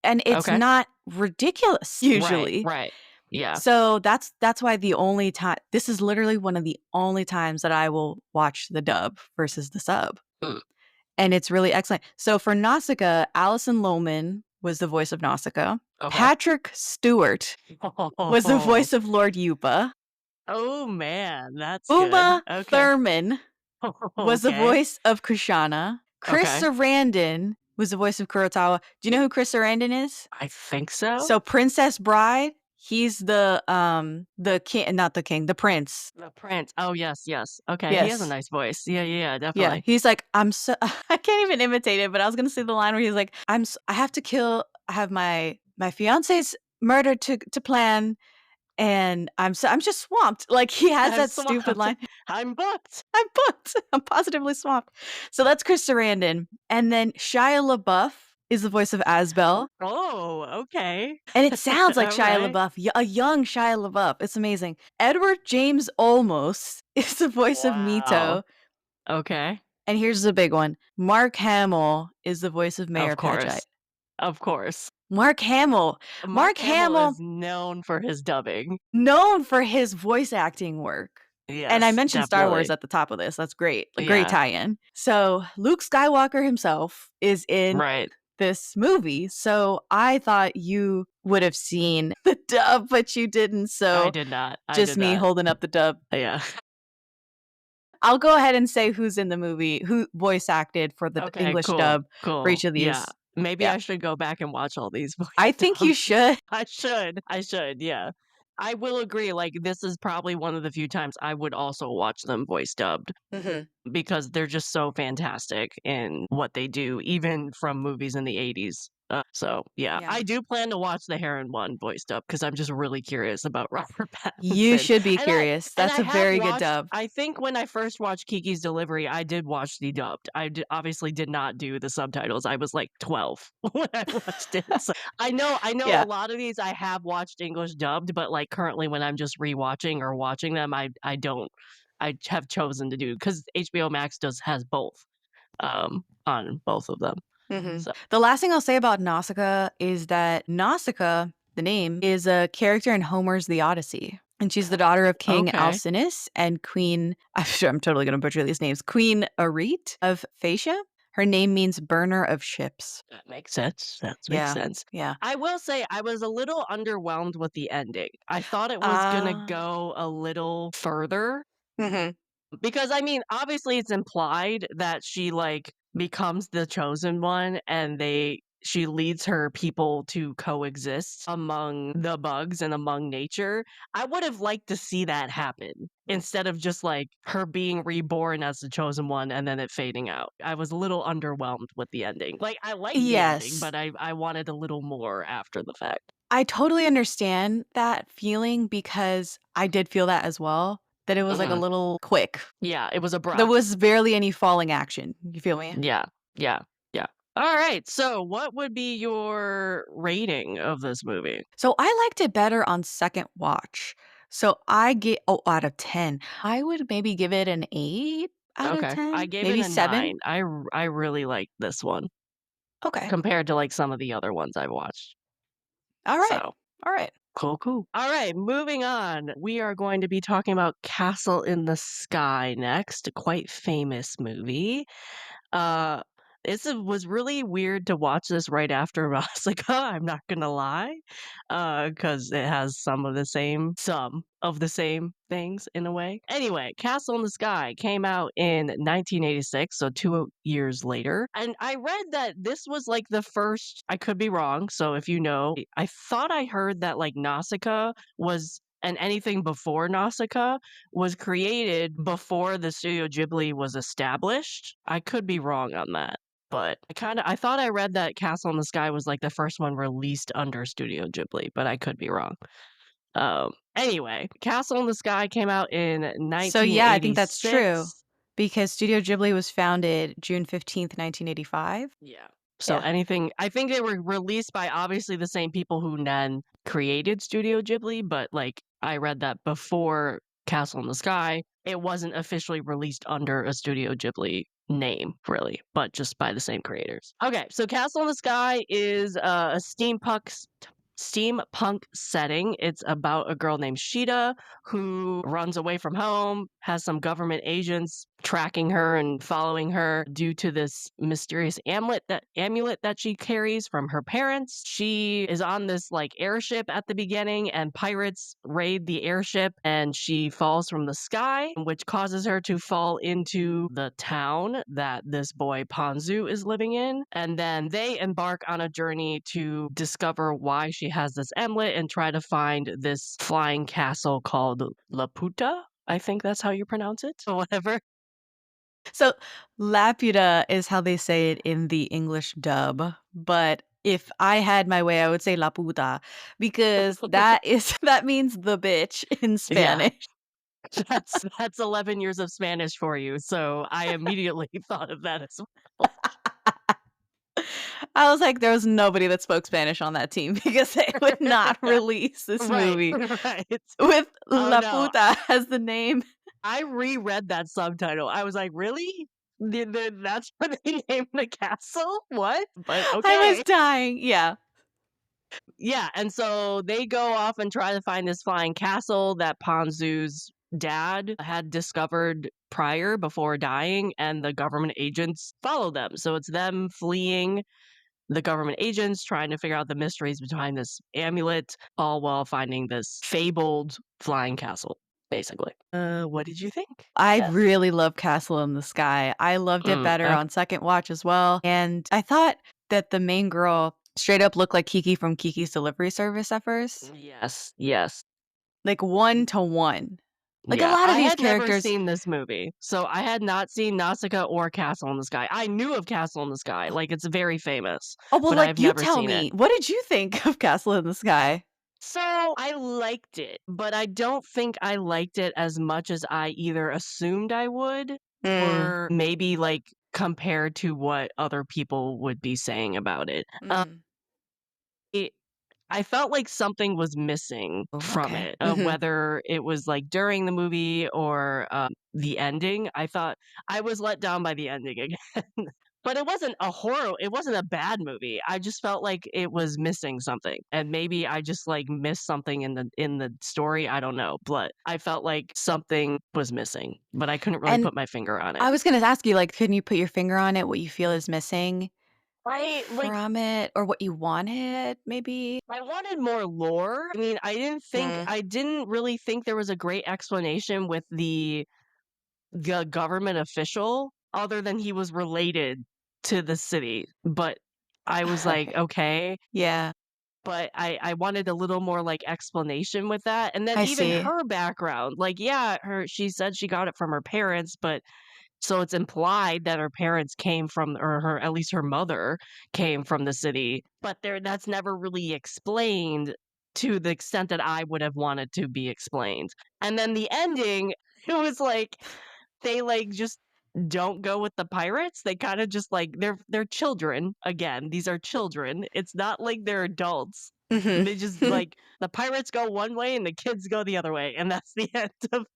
and it's Okay. not ridiculous Right, usually. right. Yeah. So that's why the only time this is literally one of the only times that I will watch the dub versus the sub. Mm, And it's really excellent. So for Nausicaa, Alison Lohman was the voice of Nausicaa. okay. Patrick Stewart was the voice of Lord Yupa. Oh, man, that's good. Uma Okay. Thurman was the Okay. voice of Kushana. Chris Okay. Sarandon was the voice of Kurotawa. Do you know who Chris Sarandon is? I think so. So Princess Bride, he's the king, not the king, the prince. The Prince. Oh, yes, yes. Okay, he has a Yes. nice voice. Yeah, yeah, yeah, Yeah, definitely. he's like, "I'm so." I can't even imitate it, but I was gonna say the line where he's like, I have to kill. I have my fiance's murder to plan, and I'm just swamped." Like he has I'm that stupid swamped. line. I'm booked. I'm booked. I'm positively swamped. So that's Chris Sarandon, and then Shia LaBeouf is the voice of Asbel, Oh, okay. and it sounds like Shia Alright. LaBeouf, a young Shia LaBeouf. It's amazing. Edward James Olmos is the voice of Wow. Mito. Okay. And here's the big one. Mark Hamill is the voice of Mayor Of Pagite. course. Of course. Mark Hamill. Mark Mark Hamill Hamill, is known for his dubbing. known for his voice acting work. And I Yes, mentioned Star Wars definitely. at the top of this. That's great. A great Yeah, tie-in. So Luke Skywalker himself is in right. this movie. So I thought you would have seen the dub, but you didn't. I So did not. I just did me not. holding up the dub. Yeah. I'll go ahead and say who's in the movie, who voice acted for the Okay, English cool, dub for cool. each of Yeah. these. Maybe Yeah. I should go back and watch all these voice I think you dubs. should. I should, yeah. I will agree, like, this is probably one of the few times I would also watch them voice dubbed Mhm. because they're just so fantastic in what they do, even from movies in the 80s. So, yeah, Yeah. I do plan to watch the Heron one voiced up because I'm just really curious about Robert You Pattinson. should be And I curious. and That's I a have very good watched dub. I think when I first watched Kiki's Delivery, I did watch the dubbed. Obviously did not do the subtitles. I was, like, 12 when I watched it. So I know a Yeah. lot of these I have watched English dubbed, but, like, currently when I'm just rewatching or watching them, I don't I have chosen to do because HBO Max has both, on both of them. Mhm. So The last thing I'll say about Nausicaa is that Nausicaa, the name, is a character in Homer's The Odyssey. and she's the daughter of King Okay. Alcinous and Queen I'm sure I'm totally gonna butcher these names, Queen Arit of Phaecia. Her name means burner of ships. That makes sense. That makes Yeah, sense. yeah. I will say I was a little underwhelmed with the ending. I thought it was gonna Uh, go a little further mhm. because I mean, obviously it's implied that she like becomes the chosen one and she leads her people to coexist among the bugs and among nature. I would have liked to see that happen instead of just like her being reborn as the chosen one and then it fading out. I was a little underwhelmed with the ending. Like I liked the ending, Yes. but I wanted a little more after the fact. I totally understand that feeling because I did feel that as well, that it was, like, a Mhm. little quick. Yeah, it was There abrupt. was barely any falling action, you feel me? Yeah, yeah, yeah. All right. So, what would be your rating of this movie? So I liked it better on second watch. So I get out of 10. I would maybe give it an 8 out of Okay, I 10, gave it maybe a 7. 9. I really like this one Okay. compared to like some of the other ones I've watched. Alright. So, Alright. cool, cool. All right, moving on. We are going to be talking about Castle in the Sky next, a quite famous movie. Uh, was really weird to watch this right after. I was like, "Huh, I'm not gonna lie," because it has some of the same things in a way. Anyway, Castle in the Sky came out in 1986, so 2 years later, and I read that this was like the first. I could be wrong, so if you know, I thought I heard that like Nausicaa was. And anything before Nausicaa was created before the Studio Ghibli was established. I could be wrong on that, but I thought I read that Castle in the Sky was like the first one released under Studio Ghibli, but I could be wrong. Anyway, Castle in the Sky came out in So yeah, I think that's true 1986. because Studio Ghibli was founded June 15th, 1985. Yeah. So Yeah. anything, I think they were released by obviously the same people who then created Studio Ghibli, but like I read that before Castle in the Sky, it wasn't officially released under a Studio Ghibli name, really, but just by the same creators. Okay, so Castle in the Sky is a steampunk setting. It's about a girl named Sheeta who runs away from home, has some government agents tracking her and following her due to this mysterious amulet that she carries from her parents. She is on this like airship at the beginning and pirates raid the airship and she falls from the sky, which causes her to fall into the town that this boy Ponzu is living in. And then they embark on a journey to discover why she has this amulet and try to find this flying castle called Laputa. I think that's how you pronounce it, or whatever. So Laputa is how they say it in the English dub, but if I had my way, I would say La puta because that is that means the bitch in Yeah, Spanish. that's 11 years of Spanish for you. So I immediately thought of that as well. I was like, there was nobody that spoke Spanish on that team because they would not release this Right, movie right. with Oh La no, puta as the name. I reread that subtitle. I was like, really? That's what they named the castle? What? But I was okay. dying. Yeah. Yeah, and so they go off and try to find this flying castle that Ponzu's dad had discovered prior before dying, and the government agents follow them. So it's them fleeing the government agents, trying to figure out the mysteries behind this amulet, all while finding this fabled flying castle, basically. What did you think? I Yes. really love Castle in the Sky. I loved it better Okay. on second watch as well, and I thought that the main girl straight up looked like Kiki from Kiki's Delivery Service at first, Yes, yes. like 1 to 1. Like, a Yeah, lot of I these had never characters. seen this movie, so I had not seen Nausicaa or Castle in the Sky. I knew of Castle in the Sky, like, it's very famous, Oh, well, but I've like, you never tell seen it. me, what did you think of Castle in the Sky? So, I liked it, but I don't think I liked it as much as I either assumed I would Mm, or maybe, like, compared to what other people would be saying about it. mm. It I felt like something was missing Oh, from okay. it, Mhm. whether it was, like, during the movie or, the ending. I thought I was let down by the ending again. But it wasn't a bad movie. I just felt like it was missing something, and maybe I just, like, missed something in the story, I don't know, but I felt like something was missing, but I couldn't really And put my finger on it. I was gonna ask you, like, can you put your finger on it, what you feel is missing Like, from it or what you wanted maybe? I wanted more lore. I mean, Mm. I didn't really think there was a great explanation with the government official other than he was related to the city, but I was like, Okay. "Okay." Yeah, But I wanted a little more, like, explanation with that, and then I even see. her background, like, yeah, her she said she got it from her parents, but so it's implied that her parents came from or her at least her mother came from the city, but that's never really explained to the extent that I would have wanted to be explained. And then the ending, it was like they, like, just don't go with the pirates. They kinda just, like they're children, again, these are children. It's not like they're adults. Mhm. They just, like the pirates go one way and the kids go the other way, and that's the end of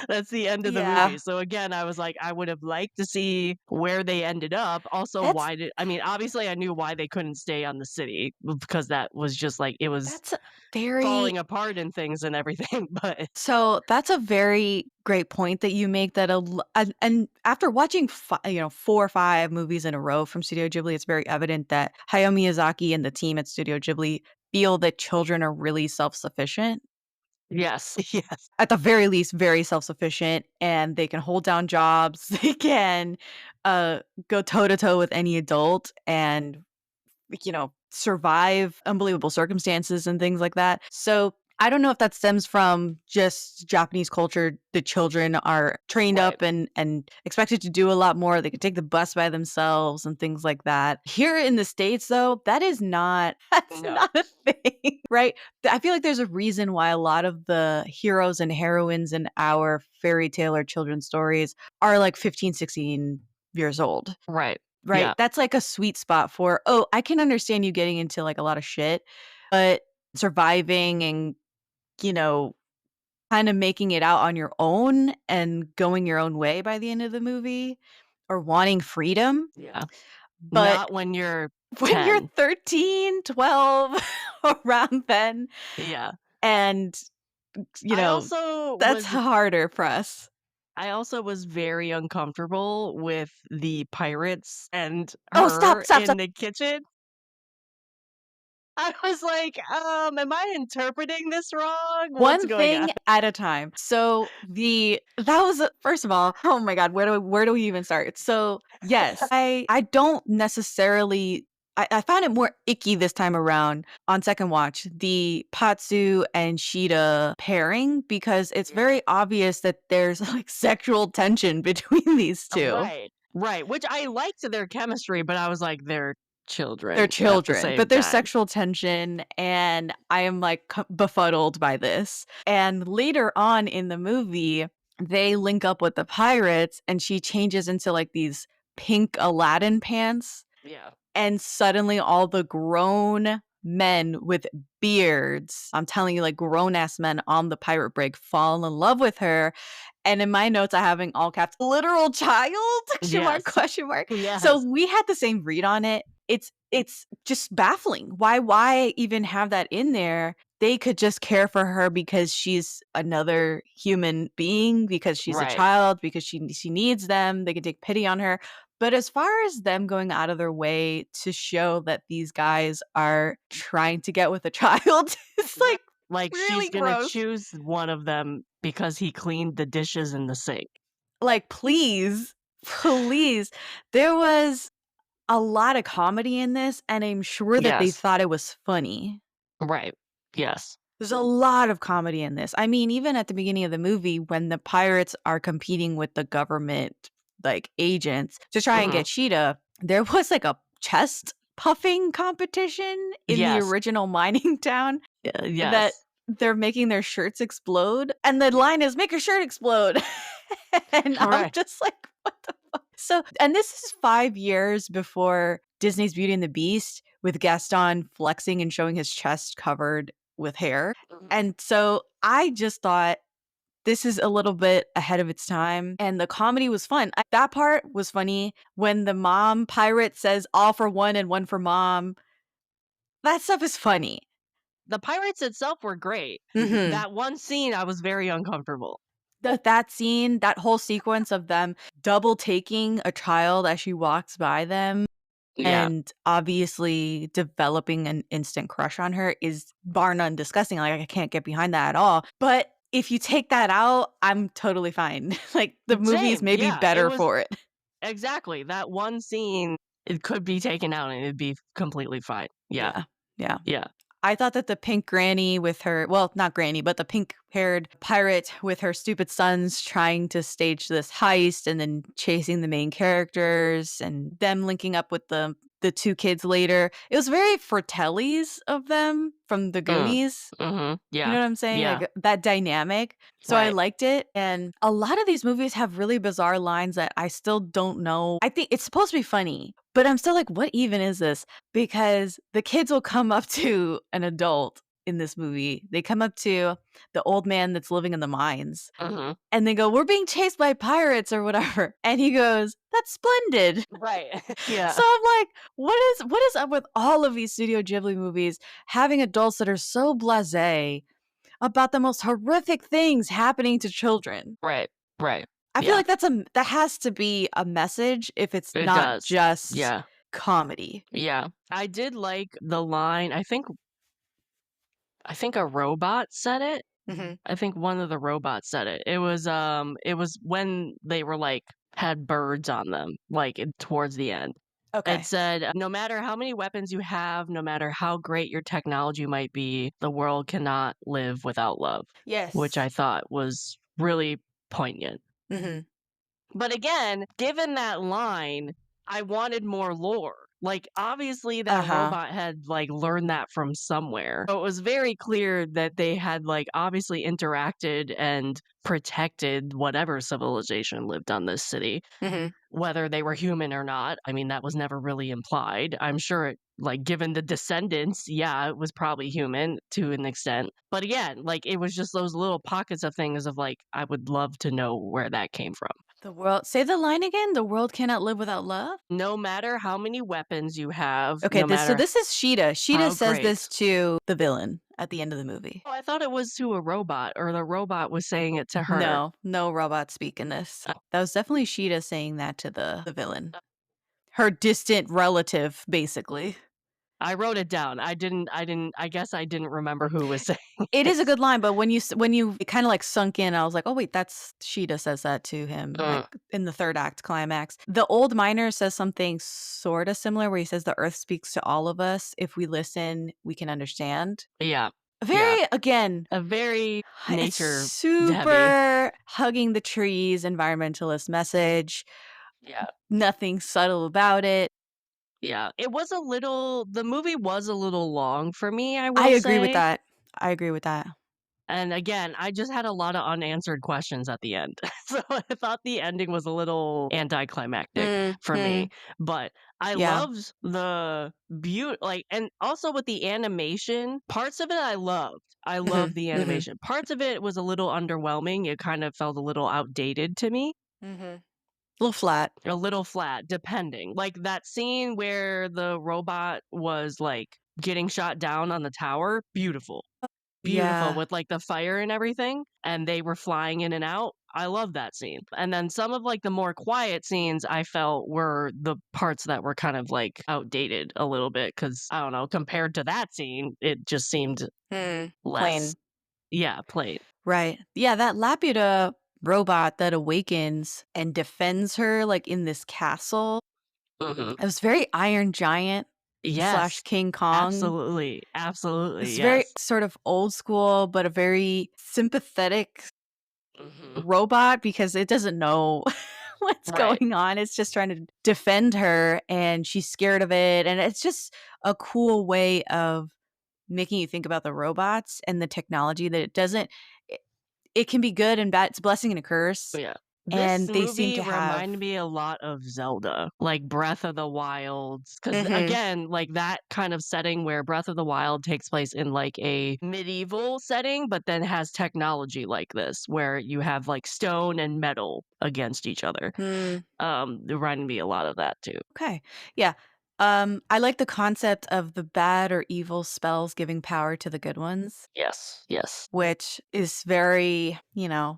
that's the end of the movie. Yeah. So, again, I was like, I would have liked to see where they ended up. Also, That's obviously, I knew why they couldn't stay on the city because that was just, like it was that's a very falling apart and things and everything, but so that's a very great point that you make that and after watching 4 or 5 movies in a row from Studio Ghibli, it's very evident that Hayao Miyazaki and the team at Studio Ghibli feel that children are really self-sufficient. yes, yes, At the very least, very self-sufficient, and they can hold down jobs, they can, uh, go toe to toe with any adult and survive unbelievable circumstances and things like that. So I don't know if that stems from just Japanese culture. The children are trained right. up and expected to do a lot more. They can take the bus by themselves and things like that. Here in the States, though, that is not that's No. not a thing, right? I feel like there's a reason why a lot of the heroes and heroines in our fairy tale or children's stories are like 15, 16 years old. Right. Right, Yeah. that's like a sweet spot for, "Oh, I can understand you getting into, like, a lot of shit, but surviving and, you know, kinda making it out on your own and going your own way by the end of the movie or wanting freedom." Yeah. But Not when you're when you're 10. 13, 12, around then, Yeah. and, you I know, also that's was harder for us. I also was very uncomfortable with the pirates and Oh, stop, her stop, in stop. the kitchen. I was like, am I interpreting this wrong? What's One going on?" thing at a time. So the that was first of all, oh my god, where do we even start? So yes, I don't necessarily I found it more icky this time around on second watch, the Patsu and Shida pairing, because it's Yeah. very obvious that there's like sexual tension between these two. Right. Right, which I liked their chemistry, but I was like, "They're They're children at the children, same but there's time." sexual tension, and I am, like, befuddled by this, and later on in the movie, they link up with the pirates, and she changes into, like, these pink Aladdin pants, Yeah. and suddenly all the grown men with beards, I'm telling you, like, grown-ass men on the pirate brig fall in love with her, and in my notes, I have in all caps, "literal child?" Question mark, Yes. question mark. So Yes. we had the same read on it. It's just baffling. Why even have that in there? They could just care for her because she's another human being, because she's a Right. child, because she needs them. They can take pity on her. But as far as them going out of their way to show that these guys are trying to get with a child, it's Right. like Like, really she's gonna gross. choose one of them because he cleaned the dishes in the sink. Like, please, please. There was a lot of comedy in this, and I'm sure that they Yes. thought it was funny. Right. Yes. There's a lot of comedy in this. I mean, even at the beginning of the movie, when the pirates are competing with the government, like, agents to try and Mhm. get Sheeta, there was, like, a chest puffing competition in the Yes. original mining town that Yes. they're making their shirts explode, and the line is, "Make your shirt explode." And I'm Right. just like, "What the fuck?" So and this is 5 years before Disney's Beauty and the Beast with Gaston flexing and showing his chest covered with hair, Mhm. and so I just thought this is a little bit ahead of its time, and the comedy was fun. That part was funny when the mom pirate says, "All for one and one for mom." That stuff is funny. The pirates itself were great. Mhm. That one scene, I was very uncomfortable. That scene, that whole sequence of them double taking a child as she walks by them Yeah. and obviously developing an instant crush on her is bar none disgusting. Like, I can't get behind that at all. But if you take that out, I'm totally fine. Like, the movie's Same, maybe yeah, it better was for it. exactly, that one scene, it could be taken out and it'd be completely fine. Yeah, Yeah. Yeah. yeah. I thought that the pink granny with her, well, not granny, but the pink-haired pirate with her stupid sons trying to stage this heist and then chasing the main characters and them linking up with the two kids later. It was very Fratellis of them from the Mm, Goonies. mhm, You yeah, know what I'm saying? yeah, Like, that dynamic. So I right. liked it, and a lot of these movies have really bizarre lines that I still don't know. I think it's supposed to be funny, but I'm still like, "What even is this?" Because the kids will come up to an adult in this movie. They come up to the old man that's living in the mines, Mhm, and they go, "We're being chased by pirates," or whatever, and he goes, "That's splendid." right, yeah, So I'm like, what is up with all of these Studio Ghibli movies having adults that are so blasé about the most horrific things happening to children? right, right, I feel yeah, like that has to be a message if it's it not does. just Yeah, comedy. yeah. I did like the line, I think a robot said it. Mhm. I think one of the robots said it. It was when they were, like, had birds on them, like, towards the end. It Okay. said, "No matter how many weapons you have, no matter how great your technology might be, the world cannot live without love," which I Yes. thought was really poignant. Mhm. But again, given that line, I wanted more lore. Like, obviously, that Uh-huh. robot had, like, learned that from somewhere. So it was very clear that they had, like, obviously interacted and protected whatever civilization lived on this city, Mhm. whether they were human or not. I mean, that was never really implied. I'm sure like, given the descendants, yeah, it was probably human to an extent. But again, like, it was just those little pockets of things of, like, I would love to know where that came from. The world, say the line again? The world cannot live without love? No matter how many weapons you have, Okay, no matter this is Sheeta. Sheeta how says great. this to the villain at the end of the movie. Oh, I thought it was to a robot, or the robot was saying it to her. No, no robot speak in this. Uh, That was definitely Sheeta saying that to the villain. Her distant relative, basically. I wrote it down. I guess I didn't remember who was saying It it. is a good line, but when you it kinda, like, sunk in, I was like, "Oh, wait, that's Sheeta says that to him," like, Mm, in the 3rd act climax. The old miner says something sorta similar where he says, "The earth speaks to all of us. If we listen, we can understand." yeah, yeah. Very again, A very it's nature heavy. super hugging the trees, environmentalist message, Yeah. nothing subtle about it. Yeah, it was a little the movie was a little long for me, I I will agree with say, that. I agree with that. and again, I just had a lot of unanswered questions at the end. So I thought the ending was a little anticlimactic for me, Mhm. but I Yeah. loved the like and also with the animation, parts of it I loved. I loved Mhm, the mhm, animation. Parts of it was a little underwhelming, it kind of felt a little outdated to me. mhm. Little flat. A little flat, depending. Like, that scene where the robot was, like, getting shot down on the tower, beautiful. Beautiful Yeah. with, like, the fire and everything, and they were flying in and out. I love that scene. And then some of, like, the more quiet scenes I felt were the parts that were kind of, like, outdated a little bit because I don't know, compared to that scene, it just seemed less Plain. yeah, plain. Right. Yeah, that Laputa robot that awakens and defends her, like, in this castle, Mhm. it was very Iron Giant slash Yes. King Kong. Absolutely, absolutely, It's very yes. sort of old school, but a very sympathetic Mhm. robot because it doesn't know what's Right. going on. It's just trying to defend her, and she's scared of it, and it's just a cool way of making you think about the robots and the technology that it doesn't it, it can be good and bad. It's a blessing and a curse. Yeah. This and they seem movie to have reminded me a lot of Zelda, like Breath of the Wild, because Mhm. again, like that kind of setting where Breath of the Wild takes place in like a medieval setting, but then has technology like this, where you have like stone and metal against each other. Hmm. It reminded me a lot of that too. Okay. Yeah. I like the concept of the bad or evil spells giving power to the good ones, Yes, yes. which is very,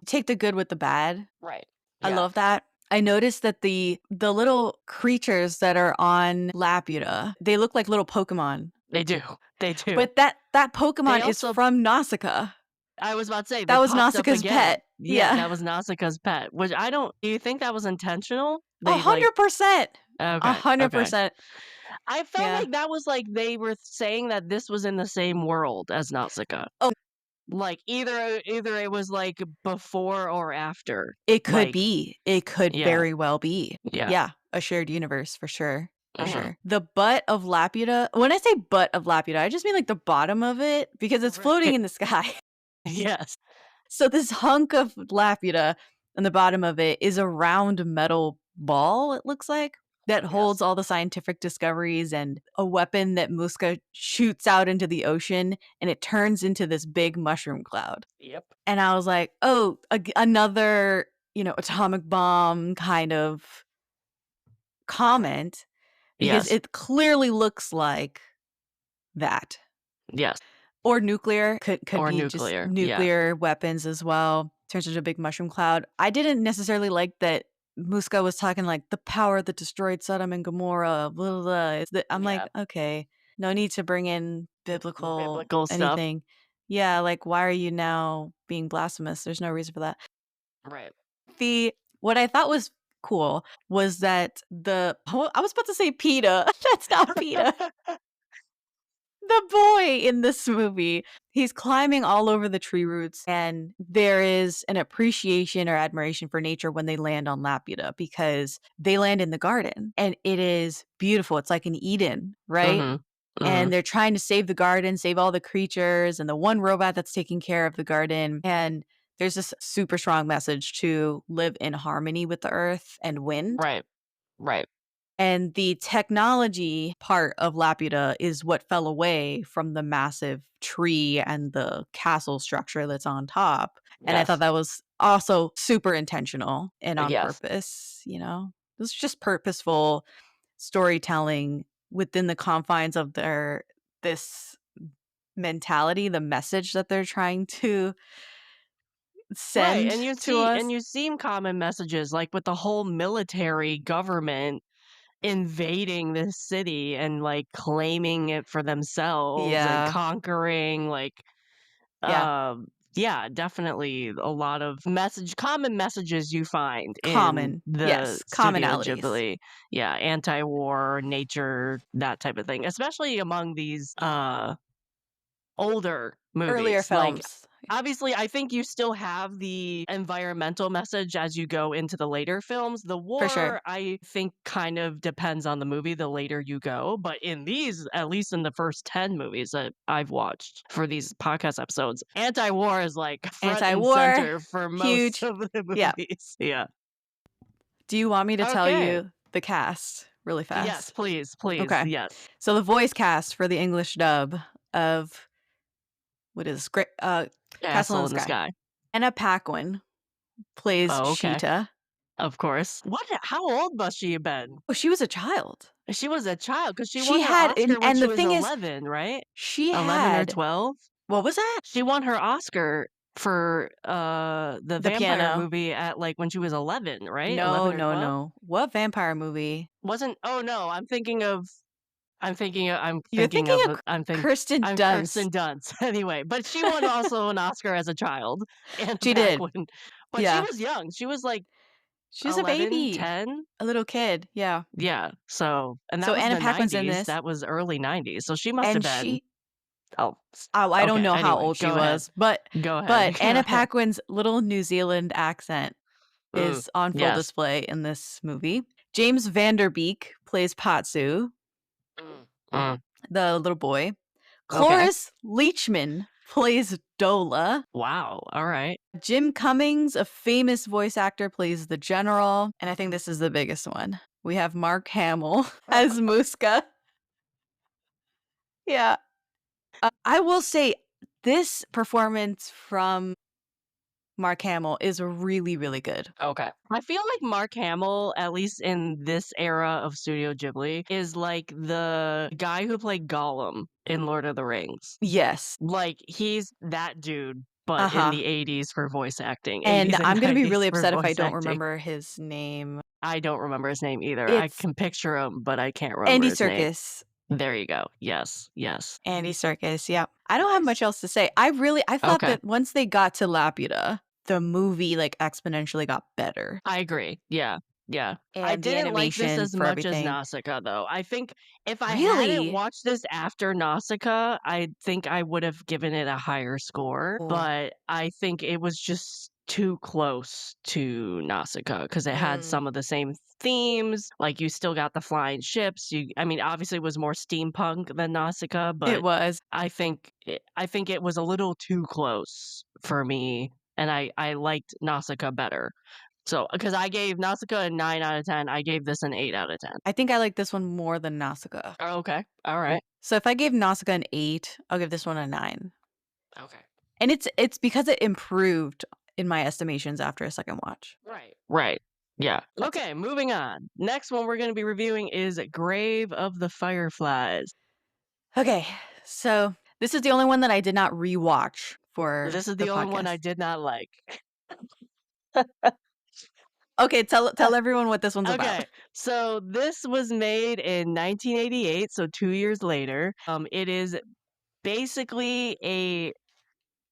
take the good with the bad. Right. I Yeah, love that. I noticed that the little creatures that are on Laputa, they look like little Pokemon. they do. They do. But that They Pokemon is also from Nausicaa. I was about to say, That they was popped up Nausicaa's again. pet. Yeah, Yeah. that was Nausicaa's pet, which I don't do you think that was intentional? They, like 100%. okay, okay. 100%. I felt Yeah. like that was, like, they were saying that this was in the same world as Nausicaa. Oh, Like, either it was, like, before or after. it could Like be. It could yeah, very well be. yeah. Yeah, a shared universe for sure. For Mhm. sure. The butt of Laputa, when I say butt of Laputa, I just mean like the bottom of it because it's floating Right. in the sky. Yes. So this hunk of Laputa on the bottom of it is a round metal ball, it looks like, that holds Yes. all the scientific discoveries and a weapon that Muska shoots out into the ocean and it turns into this big mushroom cloud. Yep. And I was like, oh, another, atomic bomb kind of Right. comment because Yes. it clearly looks like that. Yes. Or nuclear, could Or be just nuclear. Yeah. nuclear weapons as well. Turns into a big mushroom cloud. I didn't necessarily like that Muska was talking like the power that destroyed Sodom and Gomorrah. Blah, blah, blah. I'm like, Yeah. okay, no need to bring in biblical Biblical stuff. anything. Yeah, like why are you now being blasphemous? There's no reason for that. Right. The What I thought was cool was that I was about to say PETA. That's not PETA. The boy in this movie, he's climbing all over the tree roots, and there is an appreciation or admiration for nature when they land on Laputa because they land in the garden and it is beautiful. It's like an Eden, right? Mhm. And Mhm. they're trying to save the garden, save all the creatures, and the one robot that's taking care of the garden. And there's this super strong message to live in harmony with the earth and wind. Right. Right. And the technology part of Laputa is what fell away from the massive tree and the castle structure that's on top. And I thought Yes. that was also super intentional and on Yes. purpose, It's just purposeful storytelling within the confines of this mentality, the message that they're trying to Right, send to and us. you seen common messages, like, with the whole military government invading this city and, like, claiming it for themselves and Yeah. conquering, like, Yeah. yeah, definitely a lot of common messages you find in Common. the Yes. Studio Commonalities. Ghibli. Yeah, anti-war, nature, that type of thing, especially among these, older Earlier movies. Like, films. obviously, I think you still have the environmental message as you go into the later films. The For sure. war, I think, kind of depends on the movie the later you go. But in these, at least in the first 10 movies that I've watched for these podcast episodes, anti war is like front and Anti-war. center for most Huge. of the Yeah. movies. Yeah. Do you want me to tell Okay. you the cast really Yes, fast? please, please. Okay. Yes. So the voice cast for the English dub of what is Great Castle in Castle the in the Sky. Sky. Anna Paquin plays Oh, okay. Sheeta. Of course. How old must she have been? Oh, she was a child. She was a child because she She won her had Oscar when and she the was thing is 11, right? she 11 or had 12? what was that? She won her Oscar for, the The vampire piano. movie at, like, when she was 11, right? No, 11 or no, 12? no. What vampire movie? Wasn't oh, no, You're thinking of Kirsten I'm Dunst. Kirsten Dunst, anyway, but she won also an Oscar as a child, Anna She did. Paquin, but she Yeah. was young, she was, like, She's a 11, baby. 10. A little kid. Yeah. Yeah, so and that So was Anna the Paquin's in '90s, this, that was early '90s, so she must have and been she oh, I don't okay, know how anyway, old she was, but go ahead, but go Anna ahead. Paquin's little New Zealand accent Mm, is on full yes. display in this movie. James Vanderbeek plays Patsu, Mm, mm, the little boy. okay. Cloris Leachman plays Dola. Wow, alright. Jim Cummings, a famous voice actor, plays the general, and I think this is the biggest one. We have Mark Hamill as Muska. Yeah. I will say this performance from Mark Hamill is really, really good. Okay. I feel like Mark Hamill, at least in this era of Studio Ghibli, is like the guy who played Gollum in Lord of the Rings. Yes. Like, he's that dude, but in Uh-huh. the '80s for voice acting, And '80s and I'm gonna be '90s really for upset if I voice don't acting. remember his name. I don't remember his name either. I It's can picture him, but I can't remember Andy his name. Serkis. There you go. Yes, yes. Andy Serkis, yeah. I don't have much Nice. else to say. I thought Okay. that once they got to Laputa, the movie, like, exponentially got better, I agree. Yeah, yeah. I and the didn't like this animation as for much as everything. Nausicaa, though. I think if I hadn't Really? watched this after Nausicaa, I think I would have given it a higher score, Ooh. but I think it was just too close to Nausicaa because it had Mm. some of the same themes. Like, you still got the flying ships. I mean, obviously, it was more steampunk than Nausicaa, It but was. I think it was a little too close for me, and I liked Nausicaa better. So, because I gave Nausicaa a 9 out of 10, I gave this an 8 out of 10. I think I like this one more than Nausicaa. Oh, okay. Alright. So if I gave Nausicaa an 8, I'll give this one a 9. Okay. And it's because it improved in my estimations after a second watch. Right. Right. Yeah. That's it. Okay, moving on. Next one we're gonna be reviewing is Grave of the Fireflies. Okay, so this is the only one that I did not rewatch for This is the the only one I podcast. did not like. Okay, tell everyone what this one's about. Okay, so this was made in 1988, so 2 years later. It is basically a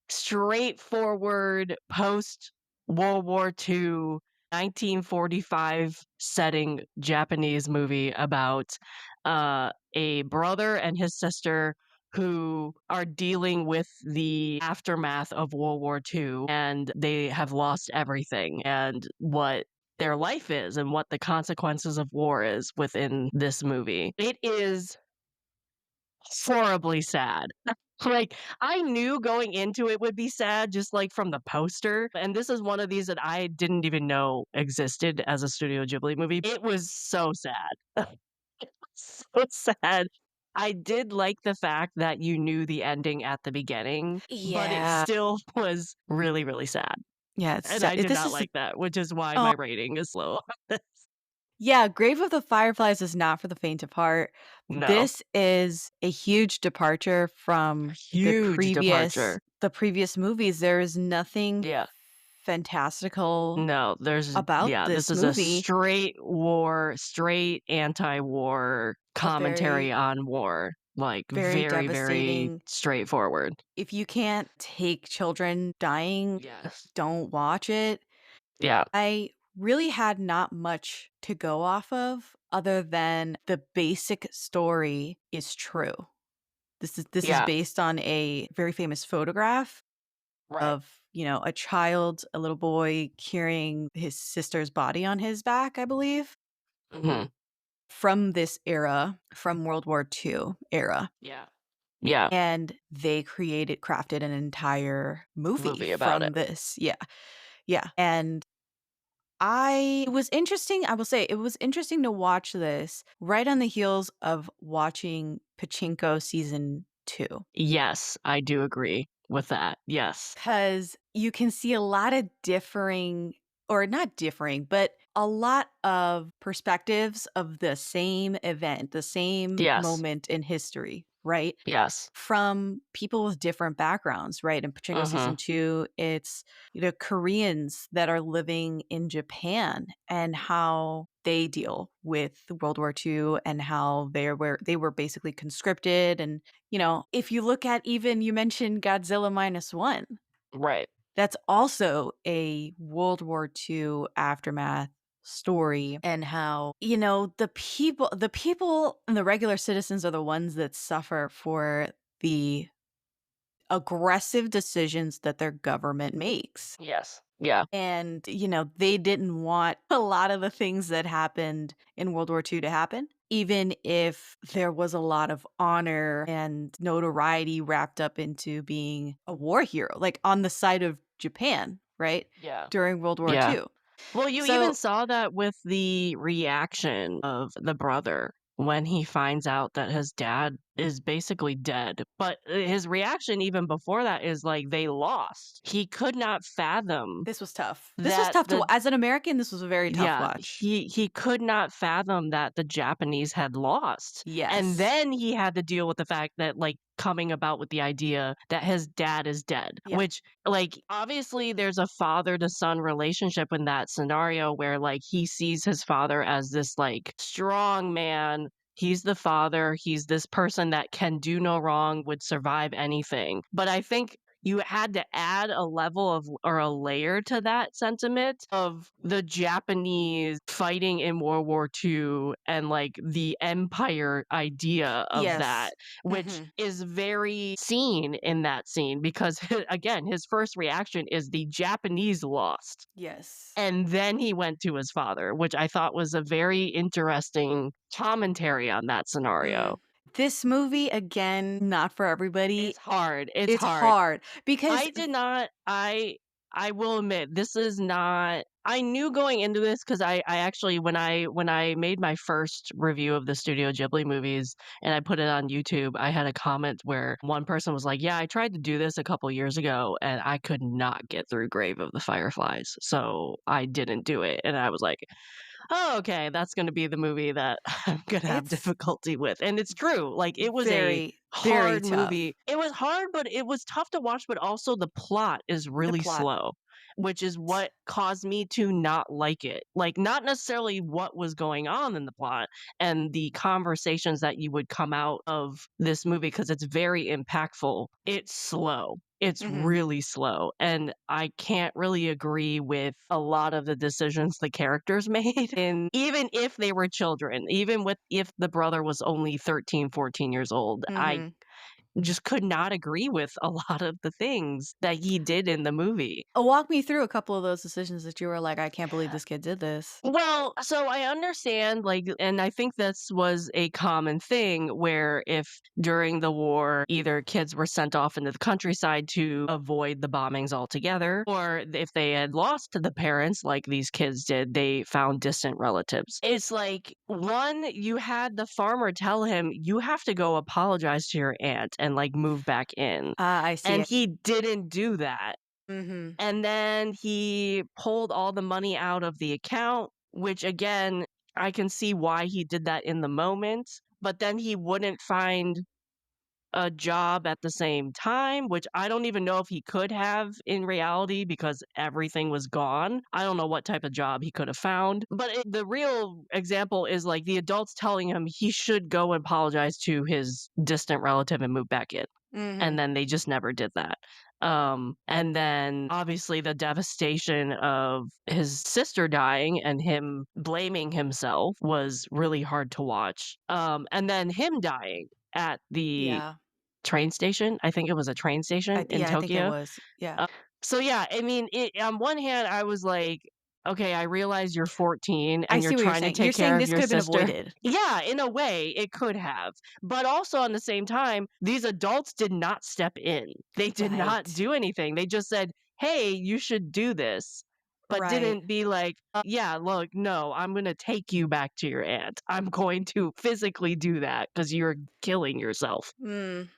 straightforward post World War II, 1945 setting Japanese movie about a brother and his sister who are dealing with the aftermath of World War II, and they have lost everything and what their life is and what the consequences of war is within this movie. It is horribly sad. Like, I knew going into it would be sad just, like, from the poster, and this is one of these that I didn't even know existed as a Studio Ghibli movie. It was so sad. So sad. I did like the fact that you knew the ending at the beginning, but it Yeah. still was really, really sad, Yeah, and I did this not is like that, which is why oh, my rating is low. yeah, Grave of the Fireflies is not for the faint of heart. No. This is a huge departure from Huge departure. the previous movies. There is nothing Yeah. fantastical No, about this this is a movie. straight war, straight anti-war A commentary very, on war, like, very very, very devastating. straightforward. If you can't take children dying, Yes. don't watch it. Yeah, I really had not much to go off of other than the basic story is true. This is yeah, based on a very famous photograph right. of, a child, a little boy carrying his sister's body on his back, I believe, Mhm. from this era, from World War II era. Yeah. Yeah, And they crafted an entire movie movie about from it. this. Yeah. Yeah. And it was interesting. I will say it was interesting to watch this right on the heels of watching Pachinko season 2. Yes, I do agree with that, yes. 'Cause you can see a lot of differing, or not differing, but a lot of perspectives of the same event, the same Yes, moment in history, right? yes. From people with different backgrounds, right? In Pachinko season Mhm. 2, it's, Koreans that are living in Japan and how they deal with World War II and how they were basically conscripted. And, if you look at, even you mentioned Godzilla minus one, Right. that's also a World War II aftermath story, and how, the people and the regular citizens are the ones that suffer for the aggressive decisions that their government makes. Yes. Yeah. And, they didn't want a lot of the things that happened in World War II to happen. even if there was a lot of honor and notoriety wrapped up into being a war hero, like, on the side of Japan, right? Yeah. During World War Yeah. II. Well, you even So saw that with the reaction of the brother when he finds out that his dad is basically dead. But his reaction even before that is like they lost. He could not fathom this was tough. This was that tough to the as an American, this was a very tough yeah, watch. he could not fathom that the Japanese had lost, and Yes. then he had to deal with the fact that, like, coming about with the idea that his dad is dead, Yeah. which, like, obviously, there's a father-to-son relationship in that scenario where, like, he sees his father as this, like, strong man. He's the father, he's this person that can do no wrong, would survive anything, but I think you had to add a level of or a layer to that sentiment of the Japanese fighting in World War II and, like, the empire idea of that, Yes. which Mhm. is very seen in that scene because, again, his first reaction is the Japanese lost, Yes. and then he went to his father, which I thought was a very interesting commentary on that scenario. Mm. This movie, again, not for everybody. It's It's hard. hard because I did not I will admit, this is not I knew going into this because I actually when I made my first review of the Studio Ghibli movies and I put it on YouTube, I had a comment where one person was like, "Yeah, I tried to do this a couple years ago, and I could not get through Grave of the Fireflies, so I didn't do it." And I was like, "Oh, okay, that's gonna be the movie that I'm gonna have it's difficulty with," and it's true, like, it was a very, very hard tough. movie. It was hard, but it was tough to watch, but also the plot is The really plot. slow, which is what caused me to not like it. Like, not necessarily what was going on in the plot and the conversations that you would come out of this movie because it's very impactful. It's slow. It's Mhm. really slow, and I can't really agree with a lot of the decisions the characters made, and even if they were children, even with if the brother was only 13, 14 years old, I Mhm. just could not agree with a lot of the things that he did in the movie. Walk me through a couple of those decisions that you were like, "I can't believe this kid did this." Well, so I understand, like, and I think this was a common thing where if during the war, either kids were sent off into the countryside to avoid the bombings altogether, or if they had lost to the parents, like these kids did, they found distant relatives. It's like, one, you had the farmer tell him, you have to go apologize to your aunt and like move back in. Ah, I see And it. he didn't do that. Mhm. And then he pulled all the money out of the account, which again, I can see why he did that in the moment, but then he wouldn't find a job at the same time, which I don't even know if he could have in reality because everything was gone. I don't know what type of job he could have found. But the real example is like the adults telling him he should go and apologize to his distant relative and move back in, and Mhm. then they just never did that. And then obviously the devastation of his sister dying and him blaming himself was really hard to watch. And then him dying at the Yeah. train station. I think it was a train station in I think it Tokyo. was. Yeah. Uh, so yeah, I mean, on one hand, I was like, okay, I realize you're 14 I and you're see what you're trying to saying. You're take care saying of this your could have been sister. avoided. Yeah, in a way, it could have. But also, on the same time, these adults did not step in. They did not Right. do anything. They just said, hey, you should do this. But Right. didn't be like, yeah, look, no, I'm going to take you back to your aunt. I'm going to physically do that because you're killing yourself. Mm.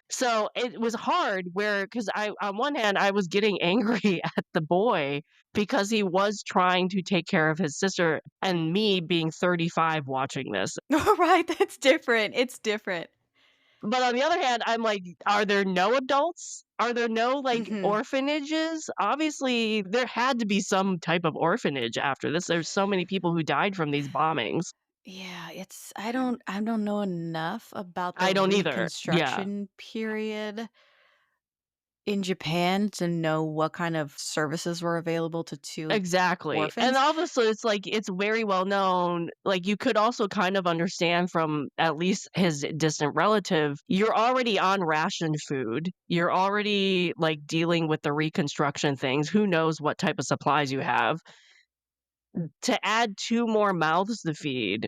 So it was hard where, because I on one hand, I was getting angry at the boy because he was trying to take care of his sister and me being 35 watching this. Right, that's different. It's different. But on the other hand, I'm like, are there no adults? Are there no like Mhm. orphanages? Obviously, there had to be some type of orphanage after this. There's so many people who died from these bombings. Yeah, it's I don't know enough about the I don't either. Yeah. Reconstruction period in Japan to know what kind of services were available to Exactly, and orphans. obviously, it's like it's very well known, like, you could also kind of understand from at least his distant relative, you're already on ration food, you're already, like, dealing with the reconstruction things, who knows what type of supplies you have. To add 2 more mouths to feed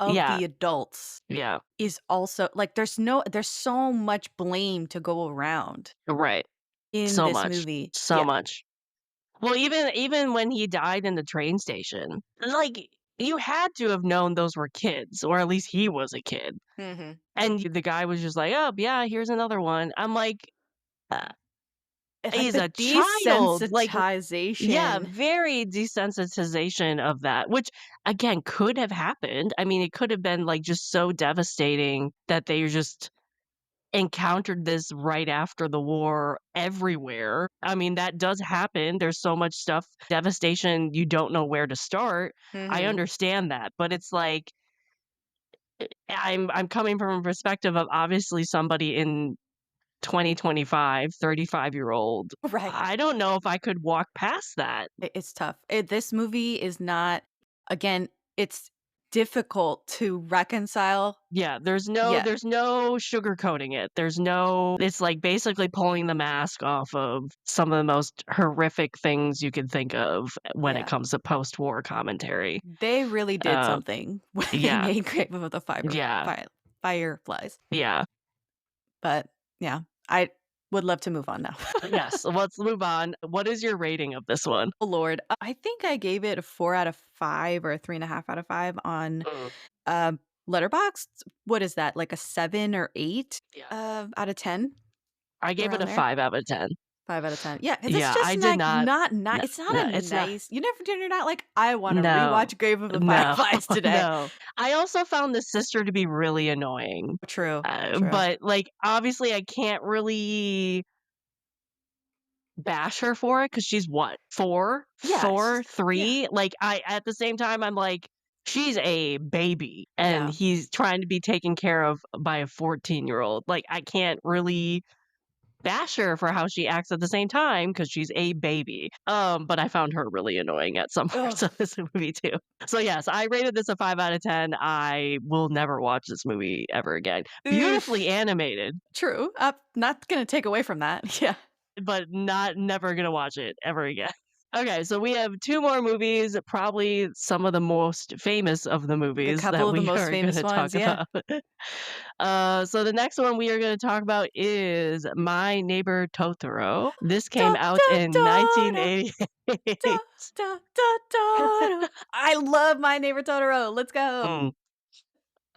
of Yeah, the adults yeah, is also like, there's so much blame to go around right. in So this much, movie. so Yeah. much. Well, even when he died in the train station, like, you had to have known those were kids, or at least he was a kid, Mhm. and the guy was just like, "Oh, yeah, here's another one." I'm like, uh, It's like "He's the a child." Like, yeah, desensitization. very desensitization of that, which, again, could have happened. I mean, it could have been, like, just so devastating that they just encountered this right after the war everywhere. I mean, that does happen. There's so much stuff, devastation, you don't know where to start. I Mhm. understand that, but it's like I'm coming from a perspective of obviously somebody in 2025, 35-year-old. Right. I don't know if I could walk past that. It's tough. This movie is not, again, it's difficult to reconcile. Yeah, Yeah. there's no sugarcoating it. There's no it's like basically pulling the mask off of some of the most horrific things you could think of when it Yeah. comes to post-war commentary. They really did Uh, something when they yeah, made Grave of the yeah, Fireflies. yeah. But, yeah, I would love to move on now. Yes, let's move on. What is your rating of this one? Oh, Lord. I think I gave it a 4 out of 5 or a 3.5 out of 5 on, Mm, um, Letterboxd. What is that, like a 7 or 8, yeah. out of 10? I gave it Around a there? 5 out of 10. 5 out of 10. Yeah, 'cause it's Yeah, I just did like not it's not a no, it's not nice, you're not like, "I wanna no, rewatch Grave of the no, Fireflies today." no. I also found the sister to be really annoying. True, true. But, like, obviously, I can't really bash her for it because she's what, 4? Yeah, 4? yeah, 3? Like, I at the same time, I'm like, she's a baby, and yeah. he's trying to be taken care of by a 14-year-old. Like, I can't really bash her for how she acts at the same time because she's a baby. But I found her really annoying at some Ugh. parts of this movie too. So yes, I rated this a 5 out of 10. I will never watch this movie ever again. Ugh. Beautifully animated, True, not gonna take away from that. Yeah. but not never gonna watch it ever again. Okay, so we have 2 more movies, probably some of the most famous of the A movies couple that of the we most are famous gonna talk ones, yeah. about. So the next one we are gonna talk about is My Neighbor Totoro. This Da, came out da, in da, da, da, 1988. da, da, da, da. I love My Neighbor Totoro, let's go.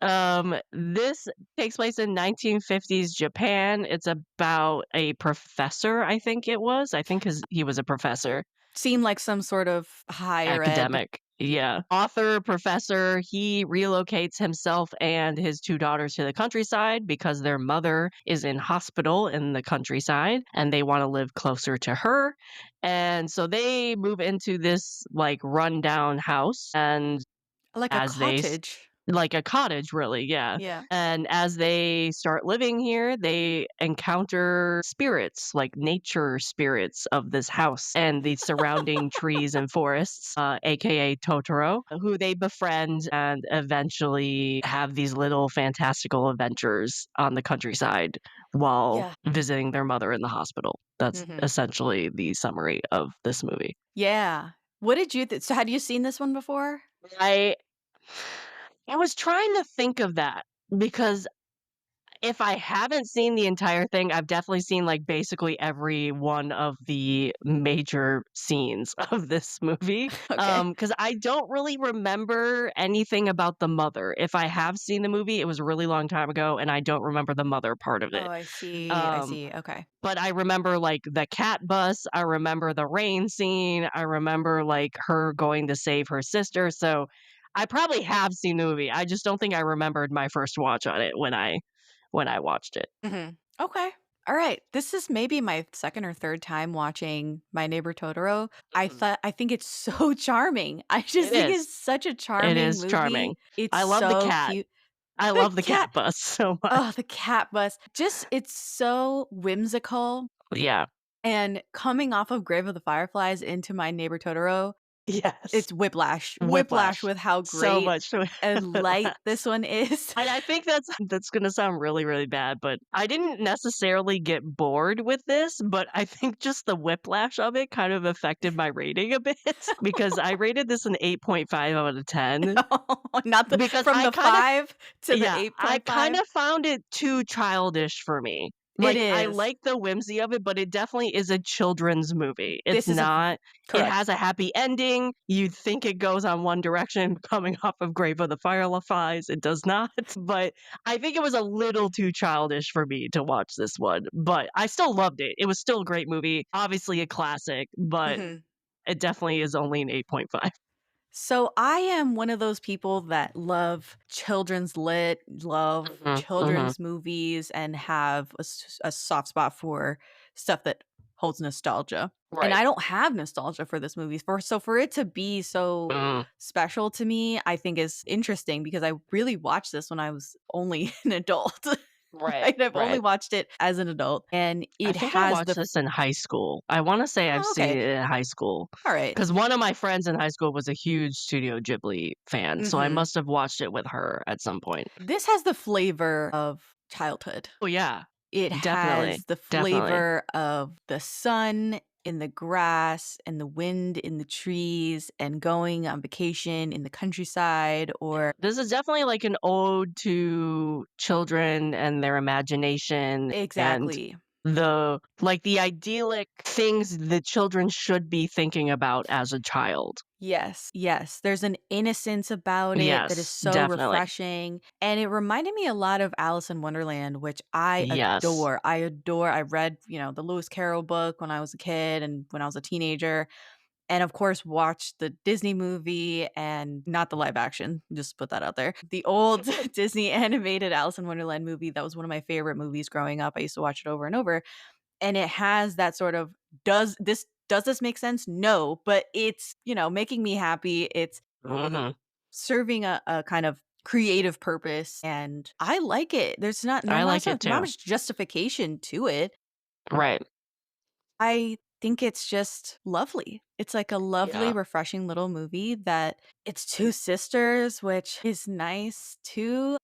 Mm. This takes place in 1950s Japan. It's about a professor, I think it was. I think he was a professor. Seemed like some sort of higher ed. Academic, yeah. Author, professor, he relocates himself and his 2 daughters to the countryside because their mother is in hospital in the countryside, and they wanna live closer to her, and so they move into this, like, rundown house, and Like a as they cottage. like a cottage, really, yeah. Yeah. And as they start living here, they encounter spirits, like nature spirits of this house and the surrounding trees and forests, aka Totoro, who they befriend and eventually have these little fantastical adventures on the countryside while Yeah. visiting their mother in the hospital. That's Mhm. essentially the summary of this movie. Yeah. What did you so had you seen this one before? I I was trying to think of that because if I haven't seen the entire thing, I've definitely seen, like, basically every one of the major scenes of this movie, Okay. because I don't really remember anything about the mother. If I have seen the movie, it was a really long time ago, and I don't remember the mother part of Oh, it. I see, I Um, see, okay. but I remember, like, the cat bus, I remember the rain scene, I remember, like, her going to save her sister, so I probably have seen the movie, I just don't think I remembered my first watch on it when I watched it. Mhm. Okay. Alright, this is maybe my 2nd or 3rd time watching My Neighbor Totoro. Mhm. I think it's so charming. I just It think is. it's such a It charming is charming. movie. It's I love the so cat. cute. I The love the cat cat bus so much. Oh, the cat bus. Just it's so whimsical, Yeah. and coming off of Grave of the Fireflies into My Neighbor Totoro, Yes. It's Whiplash. Whiplash Whiplash. with how So great much and light Whiplash. this one is. And I think that's gonna sound really, really bad, but I didn't necessarily get bored with this, but I think just the whiplash of it kind of affected my rating a bit because I rated this an 8.5 out of 10 Not the because from the 5 to the I kind 8.5. of found it too childish for me. It Like, I is. like the whimsy of it, but it definitely is a children's movie. It's This is a v not it correct. has a happy ending. You'd think it goes on one direction coming off of Grave of the Fireflies. It does not, but I think it was a little too childish for me to watch this one, but I still loved it. It was still a great movie, obviously a classic, but Mhm. it definitely is only an 8.5. So I am one of those people that love children's lit, love Mhm, mhm. children's movies, and have a soft spot for stuff that holds nostalgia. And Right. I don't have nostalgia for this movie. For it to be so Mm, special to me, I think is interesting because I really watched this when I was only an adult. right, Right? I've only right. watched it as an adult, and I it think I has watched the this in high school. I wanna say I've oh, seen okay. it in high school All right. because one of my friends in high school was a huge Studio Ghibli fan, so I Mhm. must have watched it with her at some point. This has the flavor of childhood. Oh, yeah. It Definitely, has the definitely. flavor of the sun in the grass and the wind in the trees and going on vacation in the countryside Yeah, or this is definitely like an ode to children and their imagination and exactly. the idyllic things that children should be thinking about as a child. Yes, yes. There's an innocence about it that is Yes, so definitely. refreshing. And it reminded me a lot of Alice in Wonderland, which I Yes. adore. I adore. I read, the Lewis Carroll book when I was a kid and when I was a teenager. And of course, watched the Disney movie and not the live action, just put that out there. The old Disney animated Alice in Wonderland movie, that was one of my favorite movies growing up. I used to watch it over and over. And it has that sort of does this make sense? No, but it's, making me happy. It's Mhm. serving a kind of creative purpose and I like it. There's not I not like it so not too. much justification to it. Right. I think it's just lovely. It's like a lovely, Yeah. refreshing little movie that it's 2 sisters, which is nice too.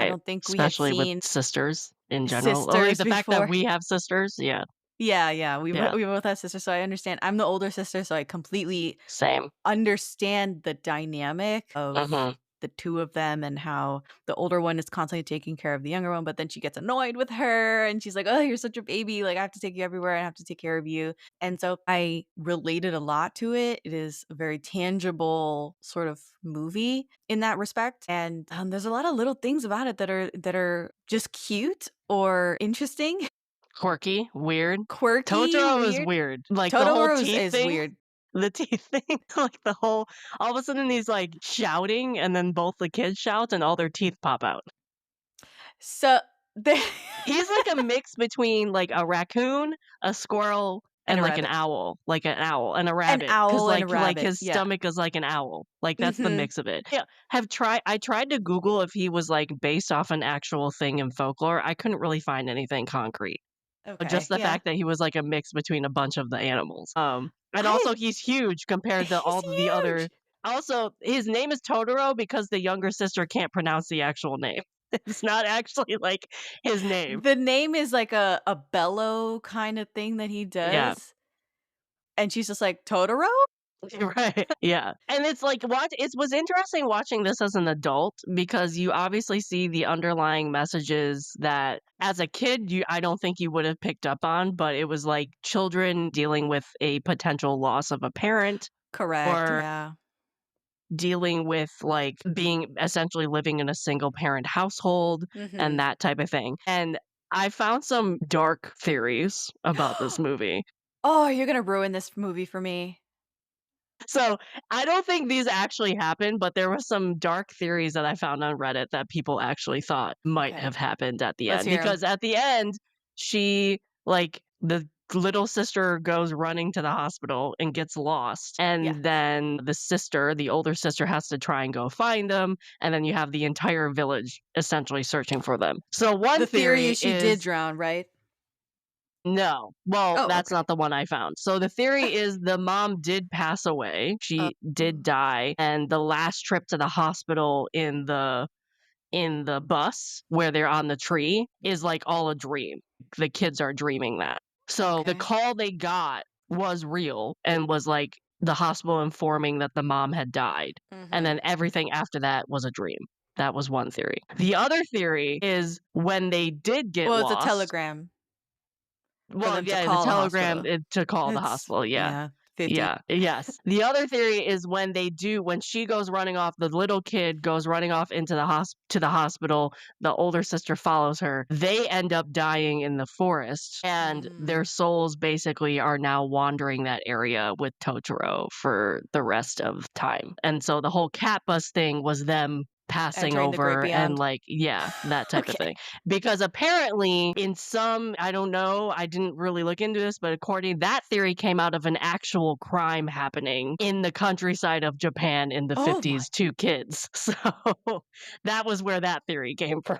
I Right. don't think we had Especially with seen sisters in general, or like sisters the fact that before. we have sisters, yeah, Yeah, yeah, yeah, we both have sisters, so I understand. I'm the older sister, so I completely same. understand the dynamic of Mhm. the 2 of them and how the older one is constantly taking care of the younger one, but then she gets annoyed with her and she's like, "Oh, you're such a baby. Like, I have to take you everywhere. I have to take care of you." And so I related a lot to it. It is a very tangible sort of movie in that respect. And there's a lot of little things about it that are just cute or interesting, Quirky, weird. quirky, Totoro is weird. weird, like, the whole Totoro's teeth is thing weird. the teeth thing, like, the whole all of a sudden he's, like, shouting, and then both the kids shout, and all their teeth pop out. So the He's like a mix between, like, a raccoon, a squirrel, and and, a like, an rabbit. owl, and a An rabbit, because owl and a like, rabbit, his yeah. stomach is like an owl, like, that's the Mhm. mix of it. Yeah, I tried to Google if he was, like, based off an actual thing in folklore, I couldn't really find anything concrete. Just Okay, the yeah. fact that he was, like, a mix between a bunch of the animals. And I also he's huge compared to he's all of the other huge! also, his name is Totoro because the younger sister can't pronounce the actual name. It's not actually, like, his name. The name is like a bellow kinda thing that he Yeah. does, and she's just like, "Totoro?" Right, yeah, and it's like it was interesting watching this as an adult because you obviously see the underlying messages that as a kid I don't think you would have picked up on, but it was like children dealing with a potential loss of a parent Correct, or yeah. dealing with, like, being essentially living in a single parent household and Mhm. that type of thing, and I found some dark theories about this movie. Oh, you're gonna ruin this movie for me. So, I don't think these actually happened, but there were some dark theories that I found on Reddit that people actually thought might Okay, have happened at the let's end, hear him. because at the end, the little sister goes running to the hospital and gets lost, Yeah. and then the older sister has to try and go find them, and then you have the entire village essentially searching for them. So one The theory theory is she did is drown, right? No. Well, Oh, that's okay. not the one I found. So the theory is the mom did pass away. Oh. She did die, and the last trip to the hospital in the bus where they're on the tree is like all a dream. The kids are dreaming that. So the Okay. call they got was real and was like the hospital informing that the mom had died. And Mhm. then everything after that was a dream. That was one theory. The other theory is when they did get Well, it's a lost, telegram for well, them to yeah, the call the telegram hospital. to call the It's hospital, yeah. yeah, 50. Yeah, yes. The other theory is when she goes running off, the little kid goes running off into the hospital, the older sister follows her. They end up dying in the forest, and their Mm. souls basically are now wandering that area with Totoro for the rest of time. And so the whole cat bus thing was them passing Entering the great over and, beyond. like, yeah, that type of Okay. thing. Because apparently in some, I don't know, I didn't really look into this, but according that theory came out of an actual crime happening in the countryside of Japan in the Oh my 50s to kids. So that was where that theory came from.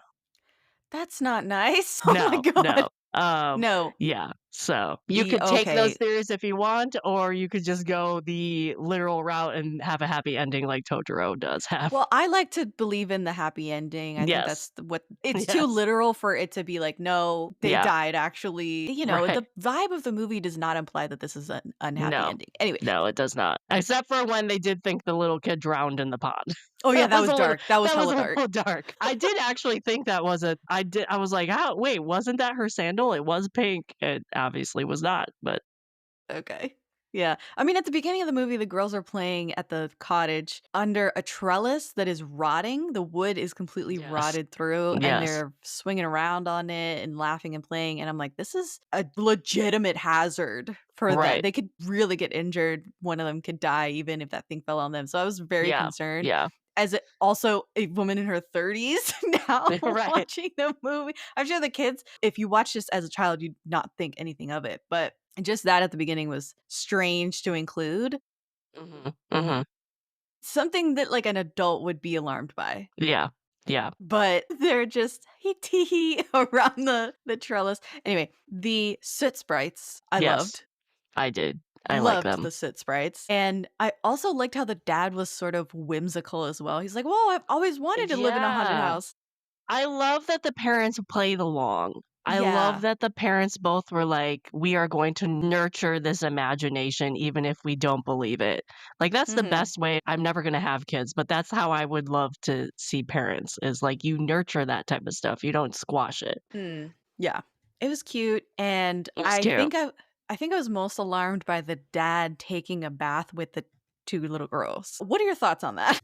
that's not nice. Oh my No, god. no. No. Yeah. So you could take those Okay. theories if you want, or you could just go the literal route and have a happy ending like Totoro does have. Well, I like to believe in the happy ending. I think Yes. that's what it's too Yes. literal for it to be like, no, they Yeah. died actually. Right. The vibe of the movie does not imply that this is an unhappy No. ending. Anyway. No, it does not. Except for when they did think the little kid drowned in the pond. Oh yeah, That that was was a little dark. That was that was hella a dark. little dark. I did actually think that was a I was like, "Oh, wait, wasn't that her sandal? It was pink." It obviously was not, but Okay. Yeah. I mean, at the beginning of the movie, the girls are playing at the cottage under a trellis that is rotting. The wood is completely yes. rotted through, and Yes. they're swinging around on it and laughing and playing. And I'm like, this is a legitimate hazard for that. Right. They could really get injured. One of them could die, even if that thing fell on them. So I was very Yeah. concerned. Yeah. Also a woman in her 30s now Right. watching the movie. I'm sure the kids, if you watch this as a child, you'd not think anything of it. But just that at the beginning was strange to include. Mhm. Mhm. Something that, like, an adult would be alarmed by. Yeah. Yeah. But they're just hee tee around the trellis. Anyway, the soot sprites I Yes. loved. I did. I like Loved them. the soot sprites. And I also liked how the dad was sort of whimsical as well. He's like, "Well, I've always wanted to live in a haunted Yeah. house." I love that the parents played along. I love Yeah. that the parents both were like, "We are going to nurture this imagination even if we don't believe it." Like, that's the Mhm. best way. I'm never gonna have kids, but that's how I would love to see parents, is like, you nurture that type of stuff, you don't squash it. Mm. Yeah. It was cute, and It was cute. I think I was most alarmed by the dad taking a bath with the 2 little girls. What are your thoughts on that?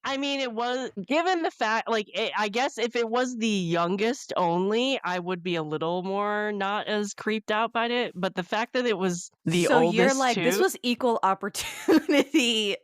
I mean, it was given the fact like, I guess if it was the youngest only, I would be a little more not as creeped out by it, but the fact that it was the So you're oldest like, "This too. was equal opportunity,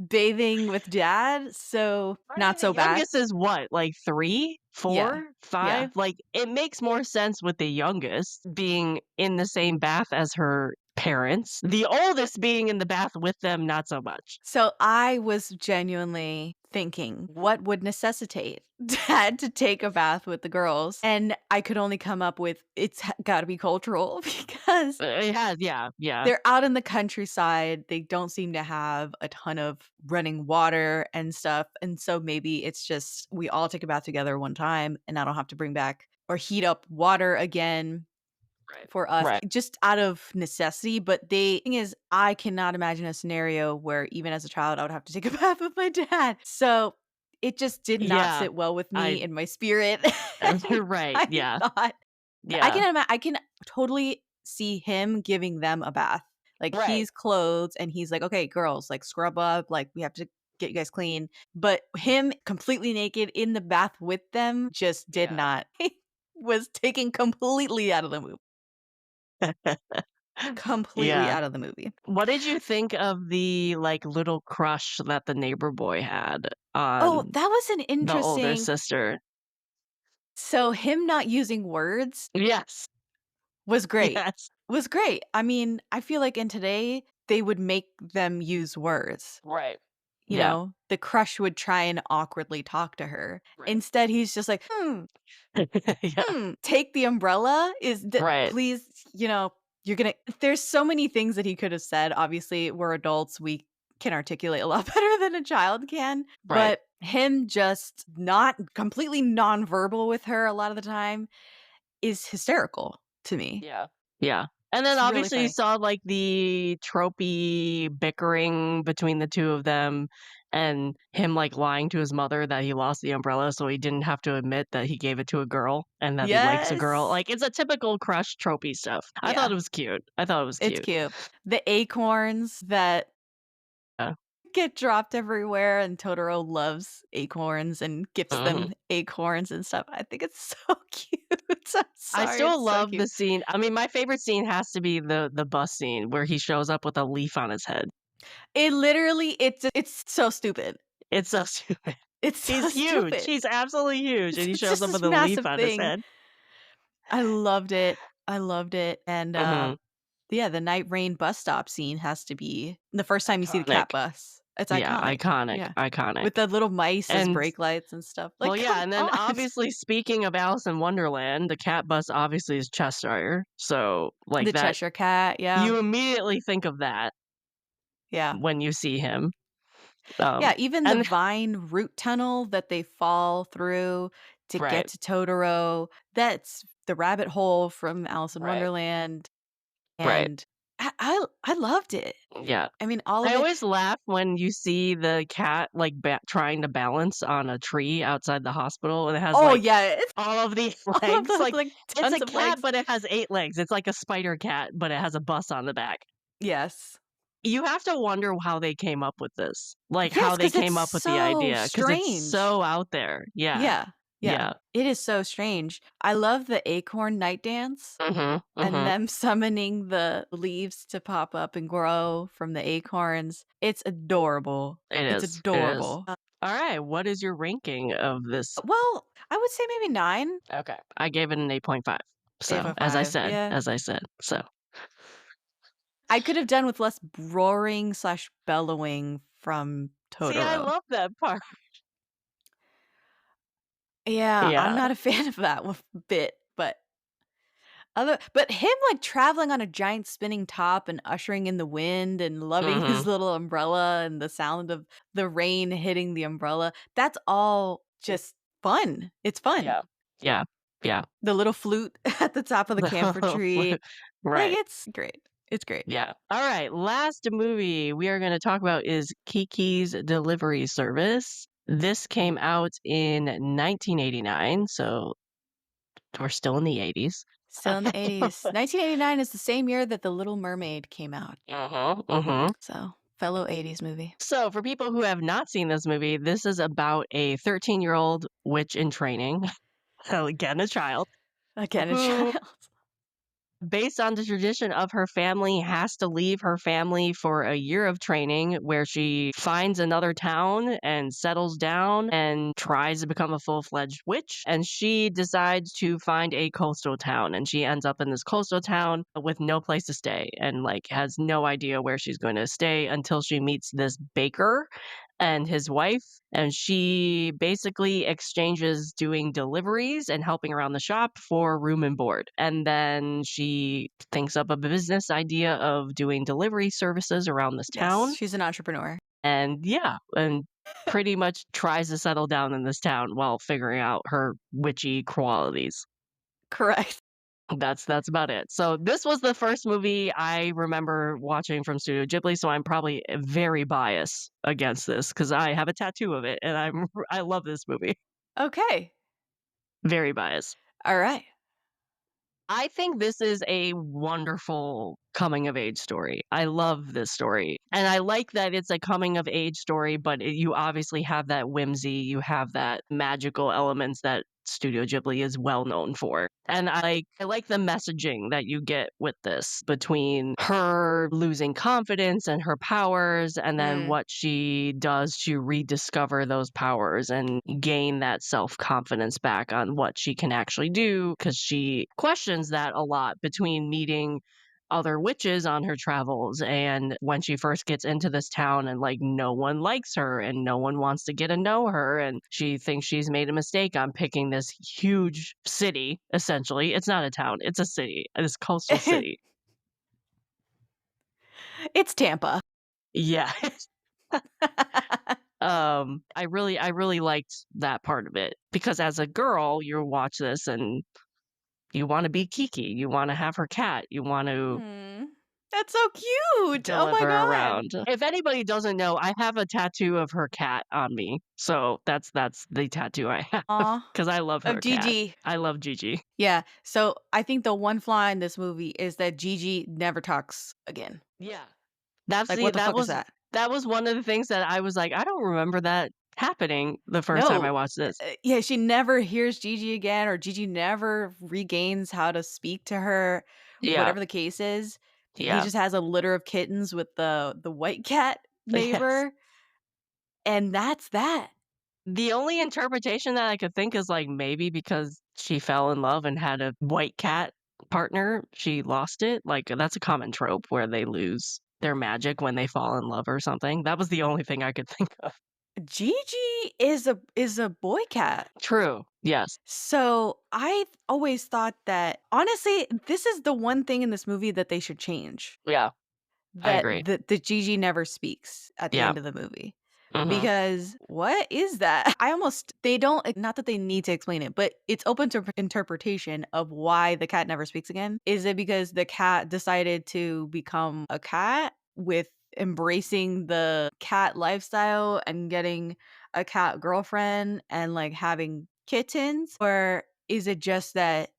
bathing with dad, so I mean, not the so bad?" youngest is what, like 3, Yeah. 4, Yeah. 5? Like, it makes more sense with the youngest being in the same bath as her parents. The oldest being in the bath with them, not so much. So I was genuinely thinking, what would necessitate dad to take a bath with the girls? And I could only come up with it's gotta be cultural because It has, yeah, yeah, they're out in the countryside, they don't seem to have a ton of running water and stuff, and so maybe it's just we all take a bath together one time, and I don't have to bring back or heat up water again right, for us, right. just out of necessity, but the thing is, I cannot imagine a scenario where even as a child, I would have to take a bath with my dad, so it just did not Yeah, sit well with I me in my spirit. you're right, I yeah, thought yeah, I can totally see him giving them a bath. Like, right, he's clothed and he's like, "Okay, girls, like, scrub up, like, we have to get you guys clean." But him completely naked in the bath with them just did yeah. not was taken completely out of the movie. Completely Yeah. out of the movie. What did you think of the, like, little crush that the neighbor boy had Oh, on that was an the older interesting sister? so him not using words Yes, was great. yes, Was great. I mean, I feel like in today, they would make them use words. right. Yeah. the crush would try and awkwardly talk to her. Right. Instead, he's just like, Yeah. take the umbrella Right. please, you're gonna there's so many things that he could have said. Obviously, we're adults. We can articulate a lot better than a child can. Right. But him just not completely nonverbal with her a lot of the time is hysterical to me. Yeah. Yeah. And then It's really obviously you funny. saw like the tropey bickering between the two of them and him like lying to his mother that he lost the umbrella so he didn't have to admit that he gave it to a girl and that he likes a girl. Yes. Like it's a typical crush tropey stuff. I thought Yeah, it was cute. I thought it was it's cute. cute. The acorns that Yeah. get dropped everywhere, and Totoro loves acorns and gifts Mhm. them acorns and stuff. I think it's so cute. I'm I sorry, still it's so love the cute. scene. I mean, my favorite scene has to be the bus scene where he shows up with a leaf on his head. It literally it's so stupid. It's so stupid. It's He's so huge. stupid. He's absolutely huge, and he It's shows just up this with a leaf massive on his thing. head. I loved it. I loved it, and, Mhm. yeah, the night rain bus stop scene has to be the first time you see the cat Iconic. bus. It's Yeah, iconic. iconic, Yeah. iconic. With the little mice as And brake lights and stuff. well, Like, yeah, come and then on. obviously speaking of Alice in Wonderland, the cat bus obviously is Cheshire, so, like, The that Cheshire Cat, yeah. you immediately think of that Yeah. when you see him. Yeah, even the And vine root tunnel that they fall through to get right, to Totoro, that's the rabbit hole from Alice in right, Wonderland, right. and I loved it. Yeah. I mean, all I of it. always laugh when you see the cat, like, trying to balance on a tree outside the hospital, and it has, Oh, like, yeah, it's all of these all of legs, those, like, like, it's tons a of cat, legs. but it has 8 legs. It's like a spider cat, but it has a bus on the back. Yes. You have to wonder how they came up with this, like, how Yes, they because it's came up with the so idea, because it's strange. so out there. Yeah. Yeah, yeah. Yeah. It is so strange. I love the acorn night dance Mhm, and mhm. them summoning the leaves to pop up and grow from the acorns. It's adorable. It It's is, it is. adorable. Alright, what is your ranking of this? Well, I would say maybe 9, Okay. I gave it an 8.5. So, 8.5. Yeah. as I said, so I could have done with less roaring/bellowing from see, I Totoro. love that part. Yeah, I'm Yeah. not a fan of that one bit, but him, like, traveling on a giant spinning top and ushering in the wind and loving his Mhm. little umbrella and the sound of the rain hitting the umbrella, that's all just fun. It's fun. Yeah. Yeah. Yeah. The little flute at the top of the camphor The tree, flute. like, Right. it's great. It's great. Yeah. Alright, last movie we are gonna talk about is Kiki's Delivery Service. This came out in 1989, so we're still in the 80s. Still in the 80s. 1989 is the same year that The Little Mermaid came out, Uh-huh, uh-huh. so fellow 80s movie. So, for people who have not seen this movie, this is about a 13-year-old witch in training, so again, a child, Again, a who child. based on the tradition of her family, has to leave her family for a year of training where she finds another town and settles down and tries to become a full-fledged witch. And she decides to find a coastal town, and she ends up in this coastal town with no place to stay and like has no idea where she's going to stay until she meets this baker and his wife, and she basically exchanges doing deliveries and helping around the shop for room and board. And then she thinks up a business idea of doing delivery services around this Yes, town. she's an entrepreneur. And yeah, and pretty much tries to settle down in this town while figuring out her witchy qualities. Correct. That's about it. So this was the first movie I remember watching from Studio Ghibli, so I'm probably very biased against this because I have a tattoo of it and I love this movie. Okay. Very biased. Alright. I think this is a wonderful coming of age story. I love this story. And I like that it's a coming of age story, but you obviously have that whimsy, you have that magical elements that Studio Ghibli is well known for. And I like the messaging that you get with this between her losing confidence and her powers and then Mm, what she does to rediscover those powers and gain that self-confidence back on what she can actually do because she questions that a lot between meeting other witches on her travels, and when she first gets into this town and like no one likes her and no one wants to get to know her and she thinks she's made a mistake on picking this huge city. Essentially, it's not a town, it's a city, this coastal city. It's Tampa. Yeah. I really liked that part of it because as a girl you watch this and you want to be Kiki, you want to have her cat, you want to Hmm. That's so cute. Oh my deliver god. around. If anybody doesn't know, I have a tattoo of her cat on me. So that's the tattoo I have Aw. because I love Of her cat. Gigi. I love Gigi. Yeah. So I think the one flaw in this movie is that Gigi never talks again. Yeah. That's Like, the what the fuck is that? that was one of the things that I was like, I don't remember that happening the first time I No. watched this. Yeah, she never hears Gigi again, or Gigi never regains how to speak to her, Yeah. whatever the case is. He Yeah. just has a litter of kittens with the white cat Yes. neighbor, and that's that. The only interpretation that I could think is like maybe because she fell in love and had a white cat partner, she lost it. Like that's a common trope where they lose their magic when they fall in love or something. That was the only thing I could think of. Gigi is a boy cat. True. Yes. So I've always thought that honestly, this is the one thing in this movie that they should change. Yeah, I That agree. the Gigi never speaks at the Yeah. end of the movie. Mhm. Because what is that? I almost they don't not that they need to explain it, but it's open to interpretation of why the cat never speaks again. Is it because the cat decided to become a cat with embracing the cat lifestyle and getting a cat girlfriend and like having kittens? Or is it just that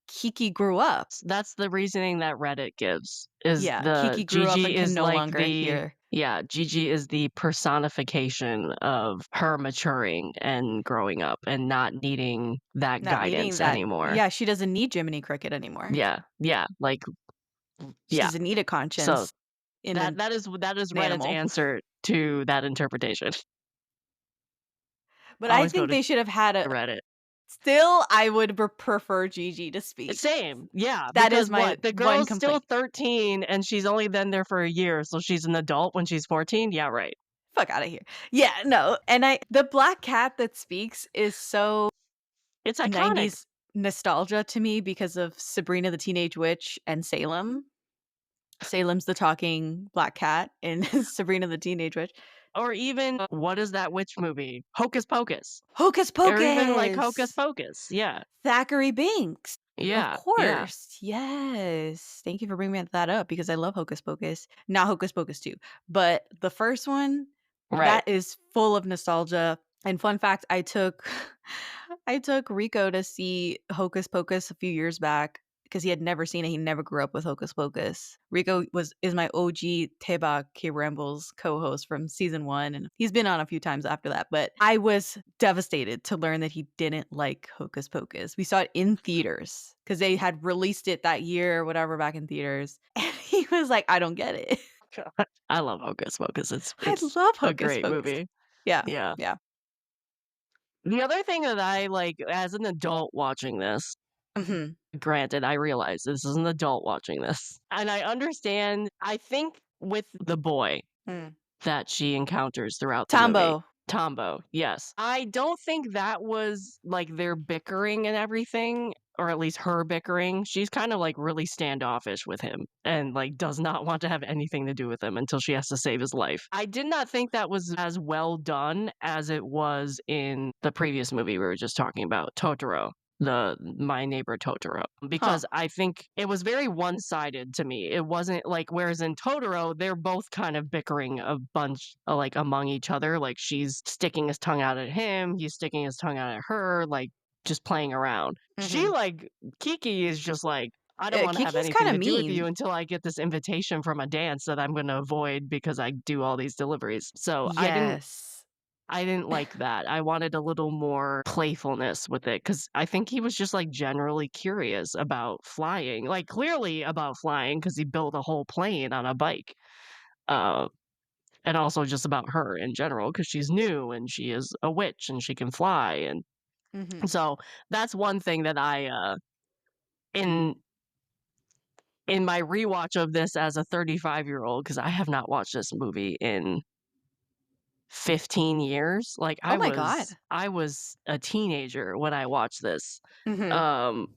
Kiki grew up? That's the reasoning that Reddit gives, is Yeah, the Kiki grew up Gigi and can is no like longer the hear. yeah, Gigi is the personification of her maturing and growing up and not needing that Not needing guidance that. anymore. Yeah, she doesn't need Jiminy Cricket anymore. Yeah, yeah, like She yeah. doesn't need a So conscience in that is an Reddit's animal. answer to that interpretation. But I Always go think to they should have had a Reddit. still, I would prefer Gigi to speak. Same, yeah, That is because my what? The one girl's still complaint. 13 and she's only been there for a year, so she's an adult when she's 14? Yeah, right. Fuck out of here. Yeah, no, and I the black cat that speaks is so It's iconic. 90s nostalgia to me because of Sabrina the Teenage Witch and Salem. Salem's the talking black cat in Sabrina the Teenage Witch. Or even what is that witch movie? Hocus Pocus. Hocus Or even, like, Hocus Pocus! Pocus. Yeah. Thackeray Binks. Of Yeah, yeah. course. Yes. Thank you for bringing that up because I love Hocus Pocus. Not Hocus Pocus 2, but the first one, Right. that is full of nostalgia. And fun fact, I took I took Rico to see Hocus Pocus a few years back because he had never seen it. He never grew up with Hocus Pocus. Rico is my OG Daebak K Rambles co-host from season 1, and he's been on a few times after that. But I was devastated to learn that he didn't like Hocus Pocus. We saw it in theaters because they had released it that year or whatever back in theaters, and he was like, "I don't get it." I love Hocus Pocus. I It's love a Hocus great Pocus. movie. Yeah, Yeah. yeah. The other thing that I like as an adult watching this, Mhm. granted, I realize this is an adult watching this, and I understand, I think with the boy Mm. that she encounters throughout the movie. Tombo. Tombo, yes. I don't think that was, like, their bickering and everything, or at least her bickering. She's kind of, like, really standoffish with him and, like, does not want to have anything to do with him until she has to save his life. I did not think that was as well done as it was in the previous movie we were just talking about, Totoro. The My Neighbor Totoro, Huh. because I think it was very one-sided to me. It wasn't like whereas in Totoro, they're both kind of bickering a bunch, like, among each other, like, she's sticking his tongue out at him, he's sticking his tongue out at her, like, just playing around. She, Mhm. like Kiki is just like, "I don't wanna have Kiki's anything kinda to do with you mean. until I get this invitation from a dance that I'm gonna avoid because I do all these deliveries." So, Yes. I didn't like that. I wanted a little more playfulness with it because I think he was just, like, generally curious about flying, like, clearly about flying because he built a whole plane on a bike, uh, and also just about her in general because she's new and she is a witch and she can fly, and Mhm. so that's one thing that I, in in my rewatch of this as a 35-year-old, because I have not watched this movie in 15 years. Like, Oh I my was god. I was a teenager when I watched this, Mhm. um,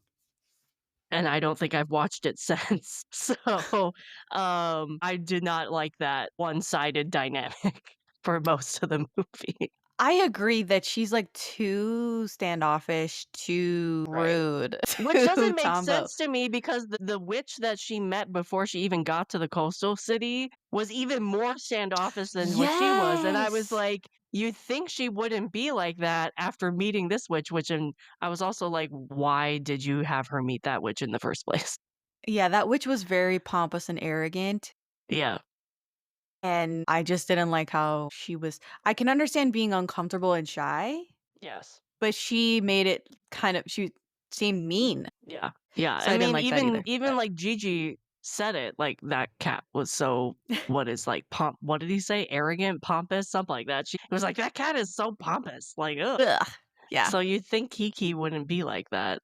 and I don't think I've watched it since. So, I did not like that one-sided dynamic for most of the movie. I agree that she's, like, too standoffish, too Right. rude Which to doesn't make Tombo. sense to me because the witch that she met before she even got to the coastal city was even more standoffish than what she was, and I was Yes! like, "You'd think she wouldn't be like that after meeting this witch," which and I was also like, "Why did you have her meet that witch in the first place?" Yeah, that witch was very pompous and arrogant, Yeah. and I just didn't like how she was. I can understand being uncomfortable and shy, Yes. but she made it she seemed mean, Yeah. Yeah, so I I didn't mean, like that either, even, but like, Gigi said it, like, that cat was so what is, like, what did he say? Arrogant, pompous, something like that. She was like, "That cat is so pompous." Like, ugh. ugh. Yeah. So you'd think Kiki wouldn't be like that,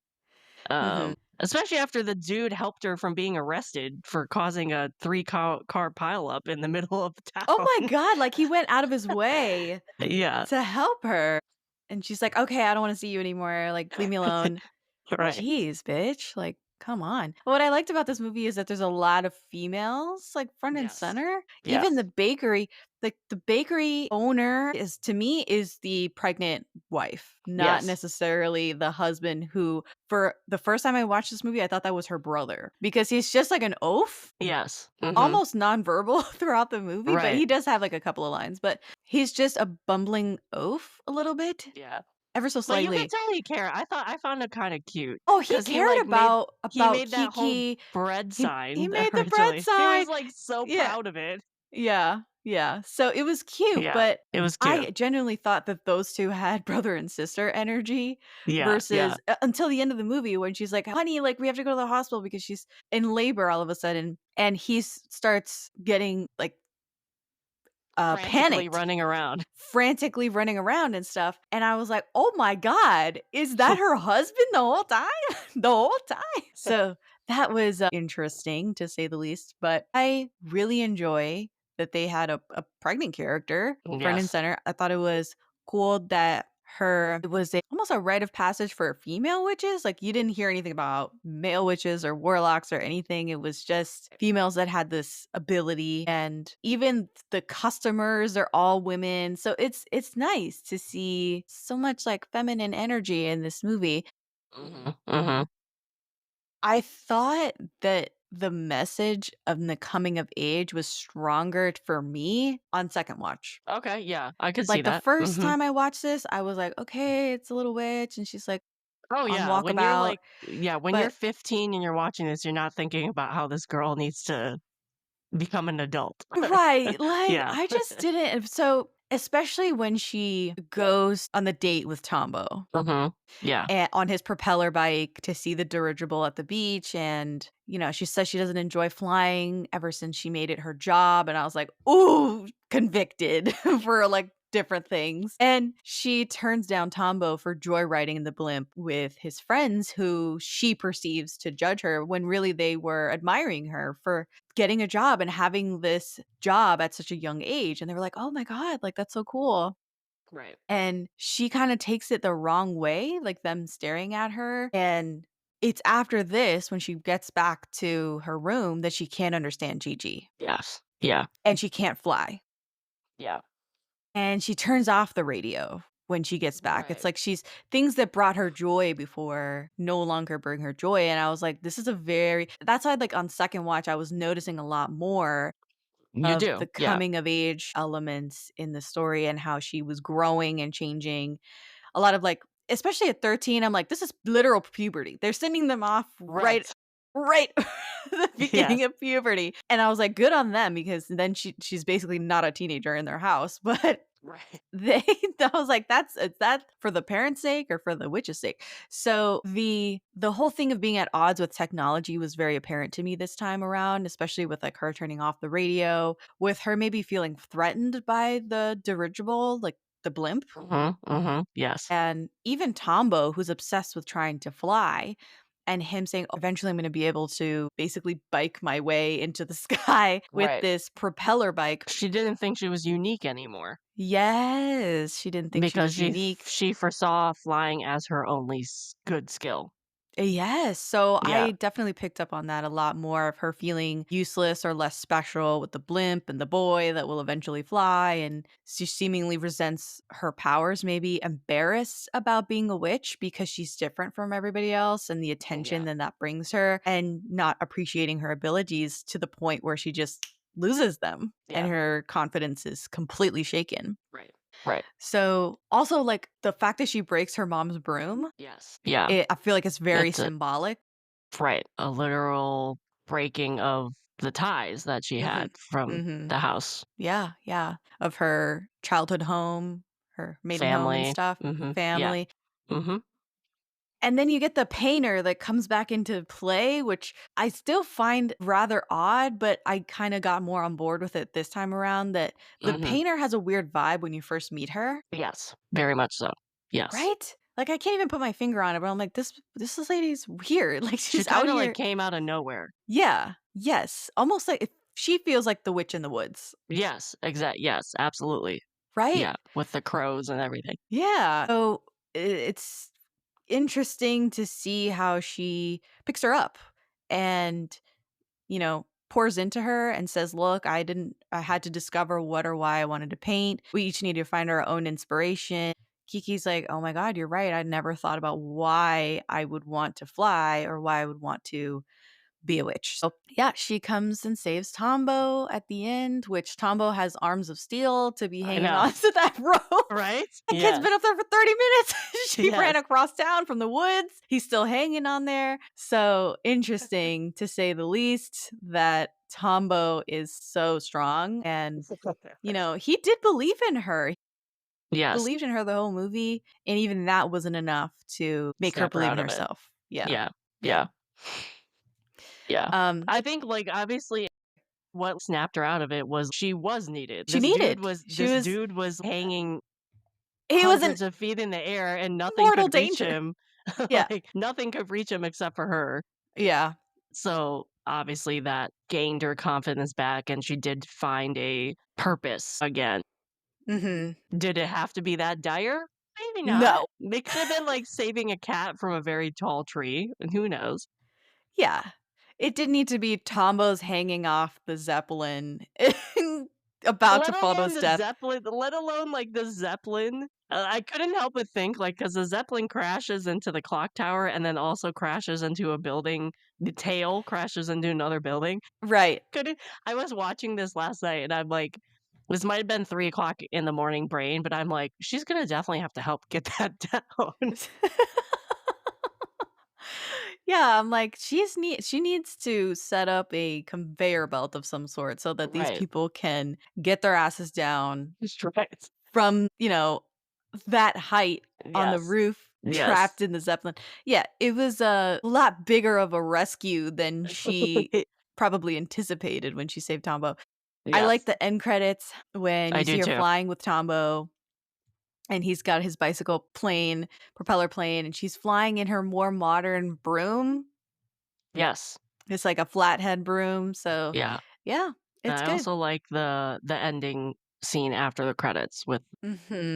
Mhm. especially after the dude helped her from being arrested for causing a 3 car pileup in the middle of Oh my town. god, like, he went out of his way Yeah, to help her, and she's like, "Okay, I don't wanna see you anymore, like, leave me alone." right. Jeez, bitch, like, come on. What I liked about this movie is that there's a lot of females, like, front and Yes. center. Even Yes. the bakery, like, the bakery owner is to me, is the pregnant wife, not Yes. necessarily the husband who for the first time I watched this movie, I thought that was her brother because he's just like an oaf, Yes. Mhm. almost nonverbal throughout the movie, but Right. he does have, like, a couple of lines, but he's just a bumbling oaf a little bit, Yeah. ever so But you could slightly. tell he cared. I found it kinda cute Oh, he because he, cared like, he about made that whole Kiki. bread He sign made the bread originally. He was, sign. like, so Yeah, proud of it. yeah, yeah. So it was cute, Yeah. but It was cute. I genuinely thought that those 2 had brother and sister energy Yeah. Yeah. versus until the end of the movie when she's like, "Honey, like, we have to go to the hospital because she's in labor all of a sudden," and he starts getting, like, Frantically panicked, running around. frantically running around and stuff, and I was like, "Oh my god, is that her husband the whole time?" The whole time. So, that was, interesting to say the least, but I really enjoy that they had a pregnant character front and Yes. center. I thought it was cool that it was almost a rite of passage for female witches, like, you didn't hear anything about male witches or warlocks or anything, it was just females that had this ability, and even the customers are all women, so it's nice to see so much, like, feminine energy in this movie. Mhm. Mhm. I thought that the message of the coming of age was stronger for me on second watch. Okay, yeah, I could see Like, the that. first Mhm. time I watched this, I was like, "Okay, it's a little witch, and she's, like, Oh, on yeah, when you're, walkabout," like yeah, when you're but 15 and you're watching this, you're not thinking about how this girl needs to become an adult. right, like, Yeah. I just didn't so, especially when she goes on the date with Tombo, Mhm. Yeah. on his propeller bike to see the dirigible at the beach, and, she says she doesn't enjoy flying ever since she made it her job, and I was like, "Ooh, convicted," for, like, different things, and she turns down Tombo for joyriding in the blimp with his friends who she perceives to judge her when really they were admiring her for getting a job and having this job at such a young age, and they were like, "Oh my god, like, that's so cool." Right. And she kinda takes it the wrong way, like them staring at her, and it's after this, when she gets back to her room, that she can't understand Gigi, Yes. Yeah. and she can't fly, Yeah. and she turns off the radio when she gets back. It's Right. like she's things that brought her joy before no longer bring her joy, and I was like, "This is a very" that's why, like, on second watch, I was noticing a lot more You of the do. Yeah. coming of age elements in the story and how she was growing and changing. A lot of, like, especially at 13, I'm like, "This is literal puberty." They're sending them off Right. right the beginning Yes. of puberty, and I was like, "Good on them," because then she's basically not a teenager in their house, but Right. they I was like, is that for the parents' sake or for the witch's sake?" So, the whole thing of being at odds with technology was very apparent to me this time around, especially with, like, her turning off the radio, with her maybe feeling threatened by the dirigible, like, the blimp. Mhm. Mhm. Yes. And even Tombo, who's obsessed with trying to fly, and him saying, eventually I'm going to be able to basically bike my way into the sky with Right. this propeller bike. She didn't think she was unique anymore Yes, she didn't think she because was unique. she foresaw flying as her only good skill. Yes, so Yeah. I definitely picked up on that a lot more of her feeling useless or less special with the blimp and the boy that will eventually fly, and she seemingly resents her powers, maybe embarrassed about being a witch because she's different from everybody else and the attention Yeah. that brings her, and not appreciating her abilities to the point where she just loses them and Yeah. her confidence is completely shaken. Right. Right. So, also, like, the fact that she breaks her mom's broom, Yes. Yeah. I feel like it's very It's a symbolic. right, a literal breaking of the ties that she had Mhm. from Mhm. the house, Yeah, yeah. Of her childhood home, her maiden home and family. stuff, her Mhm. Yeah. family. Mhm. And then you get the painter that comes back into play, which I still find rather odd, but I kinda got more on board with it this time around, that the Mhm. painter has a weird vibe when you first meet her, Yes. Very much so. Yes. right? Like, I can't even put my finger on it, but I'm like, "This lady's weird." Like, She she's out kinda, like, here. came out of nowhere. Yeah. Yes. Almost like she feels like the witch in the woods, Yes, yes, absolutely. right? Yeah, with the crows and everything. Yeah. So it's interesting to see how she picks her up and, pours into her and says, "Look, I had to discover what or why I wanted to paint. We each need to find our own inspiration." Kiki's like, "Oh my God, you're right. I never thought about why I would want to fly or why I would want to be a witch." So, yeah, she comes and saves Tombo at the end, which Tombo has arms of steel to be I hanging know. onto that rope. Right? The kid's Yes. been up there for 30 minutes. She ran Yes. across town from the woods. He's still hanging on there. So interesting, to say the least, that Tombo is so strong. And, he did believe in her. He Yes. believed in her the whole movie. And even that wasn't enough to make her Snap her believe in out of it. herself. Yeah. Yeah. Yeah. Yeah. Yeah. Um, I think, like, obviously what snapped her out of it was she was needed. she needed. She This was dude was hanging He was in hundreds of feet in the air and nothing mortal could reach danger. him. Yeah. Like, nothing could reach him except for her. Yeah. So, obviously, that gained her confidence back, and she did find a purpose again. Mhm. Did it have to be that dire? Maybe not. No. It could have been like saving a cat from a very tall tree, and who knows? Yeah. It didn't need to be Tombo's hanging off the Zeppelin about to Let fall to alone his the death. Zeppelin let alone, like, the Zeppelin. I couldn't help but think, like, because the Zeppelin crashes into the clock tower and then also crashes into a building. The tail crashes into another building. Right. Couldn't I was watching this last night, and I'm like this might have been 3 o'clock in the morning brain, but I'm like, "She's gonna definitely have to help get that down." Yeah, I'm like, she needs to set up a conveyor belt of some sort so that these Right. people can get their asses down That's right. from, that height on the Yes. roof, Yes. trapped in the Zeppelin. Yeah, it was a lot bigger of a rescue than she probably anticipated when she saved Tombo. I like Yes. the end credits when I you do see her too. flying with Tombo, and he's got his bicycle plane, propeller plane, and she's flying in her more modern broom. Yes. It's like a flathead broom, so Yeah. yeah, And it's I good. also like the ending scene after the credits with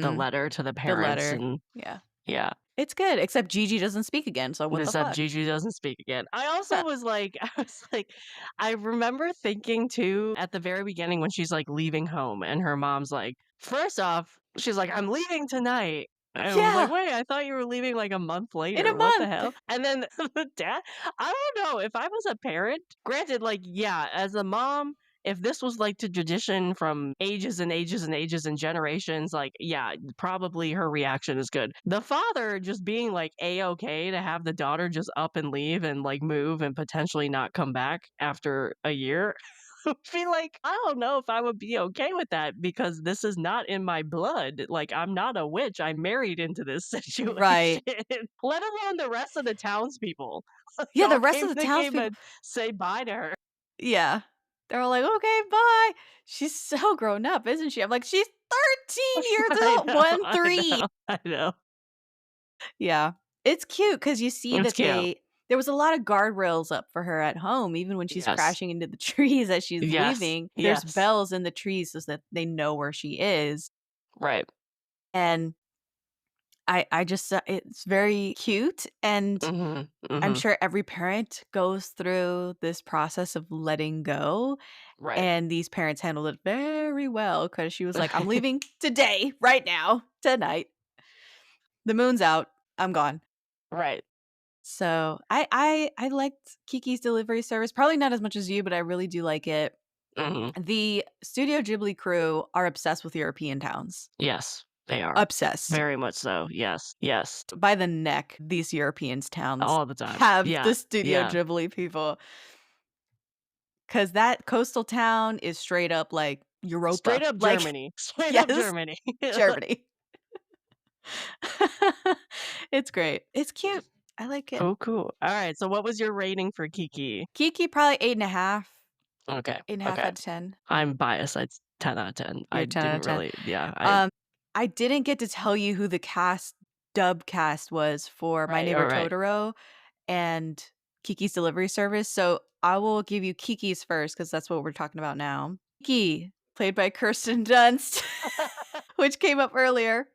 the Mhm. letter to the The parents letter. and Yeah. yeah. It's good, except Gigi doesn't speak again, so what the Except fuck? Juju doesn't speak again. I also was like I was like I remember thinking too at the very beginning when she's, like, leaving home and her mom's like first off, she's like, "I'm leaving tonight." And I was like, Yeah, "Wait, I thought you were leaving, like, a month in a later. What the month. hell?" And then the dad I don't know, if I was a parent granted, like, yeah, as a mom, if this was, like, to tradition from ages and ages and ages and generations, like, yeah, probably her reaction is good. The father just being, like, A-okay to have the daughter just up and leave and, like, move and potentially not come back after a year, would be like, I don't know if I would be okay with that because this is not in my blood. Like, I'm not a witch. I'm married into this situation, Right. let alone the rest of the townspeople. Yeah, the Y'all rest of came the they came townspeople. and say bye to her. Yeah. They're all like, "Okay, bye." She's so grown up, isn't she? I'm like, "She's 13 years I old, know, 1, I 3." know, I know. Yeah. It's cute because you see It's that cute. There was a lot of guardrails up for her at home, even when she's Yes. crashing into the trees as she's Yes. leaving. There's Yes. bells in the trees so that they know where she is, Right. and I just it's very cute, and Mhm. I'm Mhm. sure every parent goes through this process of letting go, Right. and these parents handled it very well because she was like, "I'm leaving today, right now, tonight. The moon's out. I'm gone." Right. So, I liked Kiki's Delivery Service, probably not as much as you, but I really do like it. Mhm. The Studio Ghibli crew are obsessed with European towns. Yes, they are. Obsessed. Very much so. Yes. Yes. By the neck, these Europeans towns All the time. have Yeah. the Studio Yeah. Ghibli people, because that coastal town is straight up, like, Straight Europa. up Like, Germany. Straight up yes, Germany. Germany. It's great. It's cute. I like it. Cool, cool. Alright, so what was your rating for Kiki? Kiki, probably 8.5. Okay. 8.5 Okay. out of 10. I'm biased. I'd 10 out of 10. You're I 10 out didn't of 10. really yeah, Um, I didn't get to tell you who the dub cast was for My right, Neighbor alright. Totoro and Kiki's Delivery Service, so I will give you Kiki's first because that's what we're talking about now. Kiki, played by Kirsten Dunst, which came up earlier.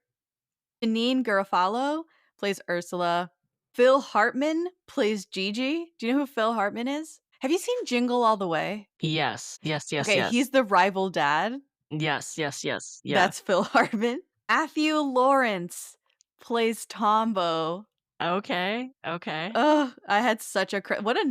Janine Garofalo plays Ursula. Phil Hartman plays Gigi. Do you know who Phil Hartman is? Have you seen Jingle All the Way? Yes. Yes, yes, Okay, yes. he's the rival dad. Yes, yes, yes. Yeah. That's Phil Hartman. Matthew Lawrence plays Tombo. Okay, okay. Oh, I had such a what a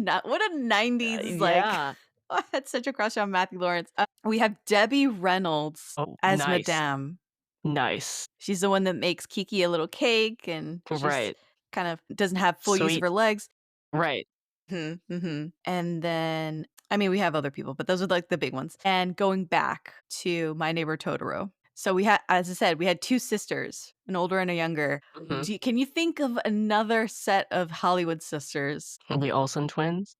90s, like, Yeah. I had such a crush on Matthew Lawrence. We have Debbie Reynolds Oh, as nice. Madame. Nice. She's the one that makes Kiki a little cake, and she's Right. kind of doesn't have full use of Sweet. her legs. Right. Mhm, mhm. And then I mean, we have other people, but those are, like, the big ones. And going back to My Neighbor Totoro. So we had as I said, we had 2 sisters, an older and a younger. Mhm. Can you think of another set of Hollywood sisters? The Olsen twins?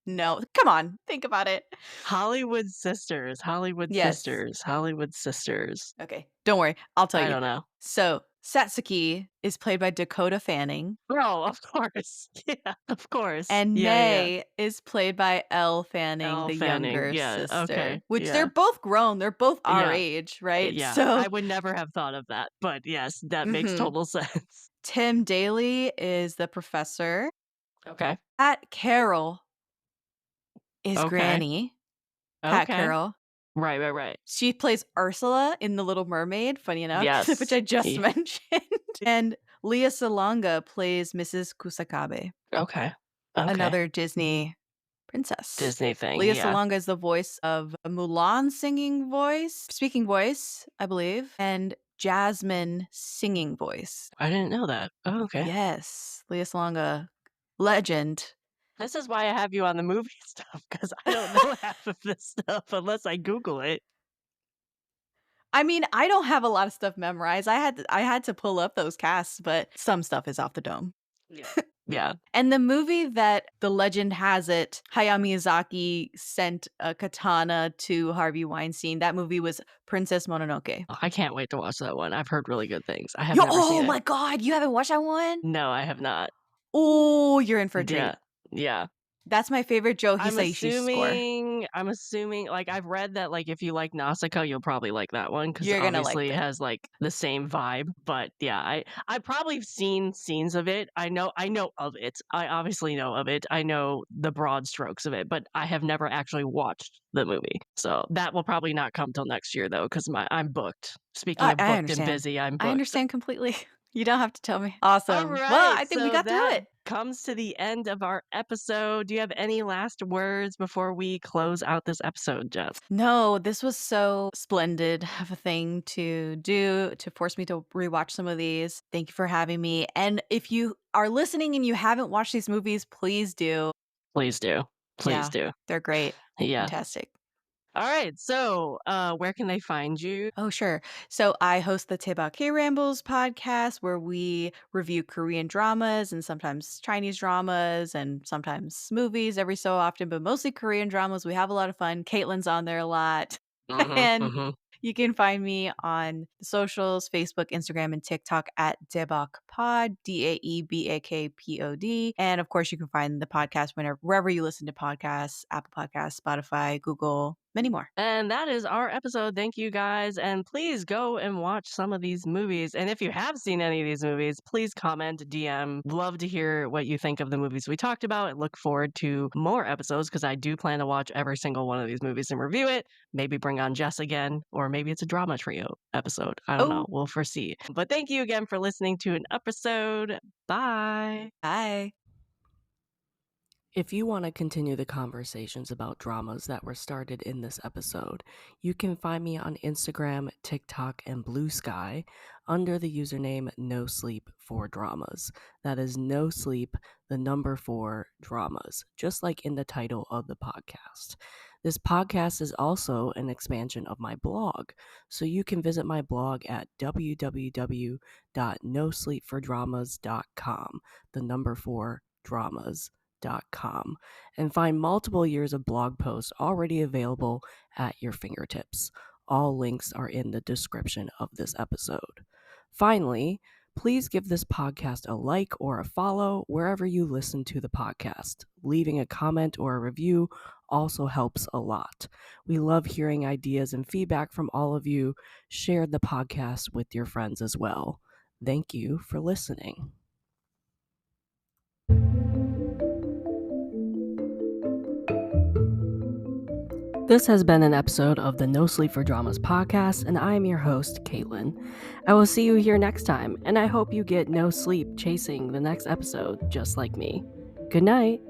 No. Come on, think about it. Hollywood Sisters, Hollywood Yes. Sisters, Hollywood Sisters. Okay, don't worry, I'll tell I you. don't know. So, Satsuki is played by Dakota Fanning, Oh, of course. Yeah, of course. and Yeah, yeah, yeah. May is played by Elle Fanning, Elle the Fanning. younger Yeah, sister, okay. which they're Yeah. both grown, they're both our Yeah. age, right? Yeah. I So would never have thought of that, but yes, that makes mhm. total sense. Tim Daly is the professor. Okay. Pat Carroll is Okay. Granny. Pat Okay. Carroll. Right, right, right. She plays Ursula in The Little Mermaid, funny enough, which Yes. I just Ye mentioned. And Leah Salonga plays Mrs. Kusakabe, Okay. Okay. another Disney princess. Disney thing, Leah yeah. Salonga is the voice of Mulan speaking voice, I believe, and Jasmine singing voice. I didn't know that. Oh, okay. Yes, Leah Salonga, legend. This is why I have you on the movie stuff because I don't know half of this stuff unless I Google it. I mean, I don't have a lot of stuff memorized. I had to pull up those casts, but some stuff is off the dome. Yeah. Yeah. And the movie that the legend has it, Hayao Miyazaki sent a katana to Harvey Weinstein. That movie was Princess Mononoke. Oh, I can't wait to watch that one. I've heard really good things. I have Yo, never oh seen it. my god, you haven't watched that one? No, I have not. Oh, you're in for a Yeah. treat. Yeah. That's my favorite Joe I'm Hisaishi score. assuming, like, I've read that, like, if you like Nausicaa, you'll probably like that one because You're gonna like obviously it that. has, like, the same vibe, but, yeah, I probably have seen scenes of it. I know of it. I obviously know of it. I know the broad strokes of it, but I have never actually watched the movie, so that will probably not come till next year, though, because I'm booked. Speaking of I booked and understand. busy, I'm I booked. understand completely. You don't have to tell me. Awesome. Well, Alright, I think we so got through that it. comes to the end of our episode. Do you have any last words before we close out this episode, Jess? No, this was so splendid of a thing to do to force me to rewatch some of these. Thank you for having me. And if you are listening and you haven't watched these movies, please do. Please do. Please Yeah, do. they're great. Yeah. Fantastic. Alright, so, where can they find you? Oh, sure. So I host the Daebak K Rambles podcast where we review Korean dramas and sometimes Chinese dramas and sometimes movies every so often, but mostly Korean dramas. We have a lot of fun. Caitlin's on there a lot. Mhm, And mhm. You can find me on the socials, Facebook, Instagram, and TikTok at Daebak Pod, DAEBAKPOD. And of course, you can find the podcast wherever you listen to podcasts, Apple Podcasts, Spotify, Google, many more. And that is our episode. Thank you guys. And please go and watch some of these movies. And if you have seen any of these movies, please comment, DM. Love to hear what you think of the movies we talked about. And look forward to more episodes because I do plan to watch every single one of these movies and review it. Maybe bring on Jess again, or maybe it's a drama trio episode. I don't know. Oh, We'll foresee. But thank you again for listening to an episode. Bye. bye. If you want to continue the conversations about dramas that were started in this episode, you can find me on Instagram, TikTok, and Blue Sky under the username No Sleep for Dramas. That is No Sleep, the number 4 dramas, just like in the title of the podcast. This podcast is also an expansion of my blog, so you can visit my blog at www.nosleepfordramas.com, the number 4 dramas.com, and find multiple years of blog posts already available at your fingertips. All links are in the description of this episode. Finally, please give this podcast a like or a follow wherever you listen to the podcast. Leaving a comment or a review also helps a lot. We love hearing ideas and feedback from all of you. Share the podcast with your friends as well. Thank you for listening. This has been an episode of the No Sleep for Dramas podcast, and I am your host, Caitlin. I will see you here next time, and I hope you get no sleep chasing the next episode just like me. Good night.